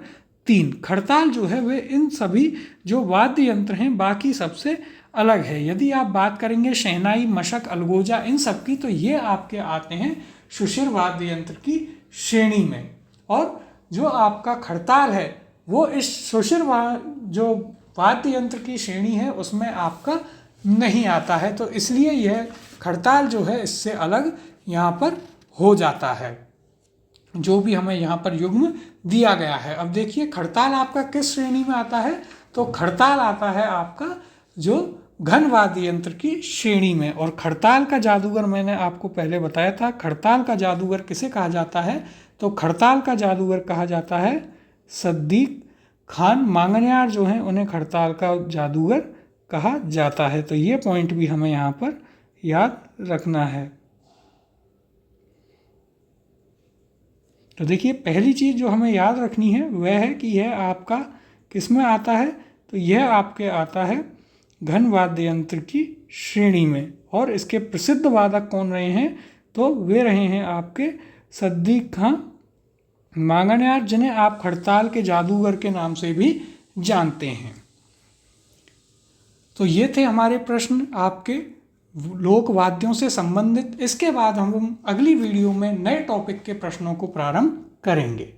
3। खड़ताल जो है वे इन सभी जो वाद्य यंत्र हैं बाकी सबसे अलग है। यदि आप बात करेंगे शहनाई, मशक, अलगोजा इन सब की, तो ये आपके आते हैं शुशिर वाद्य यंत्र की श्रेणी में। और जो आपका खड़ताल है वो इस शुशिर जो वाद्य यंत्र की श्रेणी है उसमें आपका नहीं आता है। तो इसलिए यह खड़ताल जो है इससे अलग यहाँ पर हो जाता है, जो भी हमें यहाँ पर युग्म दिया गया है। अब देखिए खड़ताल आपका किस श्रेणी में आता है? तो खड़ताल आता है आपका जो घन वाद्य यंत्र की श्रेणी में। और खड़ताल का जादूगर मैंने आपको पहले बताया था। खड़ताल का जादूगर किसे कहा जाता है? तो खड़ताल का जादूगर कहा जाता है सद्दीक खान मांगनियार जो हैं उन्हें खड़ताल का जादूगर कहा जाता है। तो ये पॉइंट भी हमें यहाँ पर याद रखना है। तो देखिए पहली चीज़ जो हमें याद रखनी है वह है कि यह आपका किस में आता है? तो यह आपके आता है घन वाद्य यंत्र की श्रेणी में। और इसके प्रसिद्ध वादक कौन रहे हैं? तो वे रहे हैं आपके सद्दीक खां मांगनियार, जिन्हें आप खड़ताल के जादूगर के नाम से भी जानते हैं। तो ये थे हमारे प्रश्न आपके लोक वाद्यों से संबंधित। इसके बाद हम अगली वीडियो में नए टॉपिक के प्रश्नों को प्रारंभ करेंगे।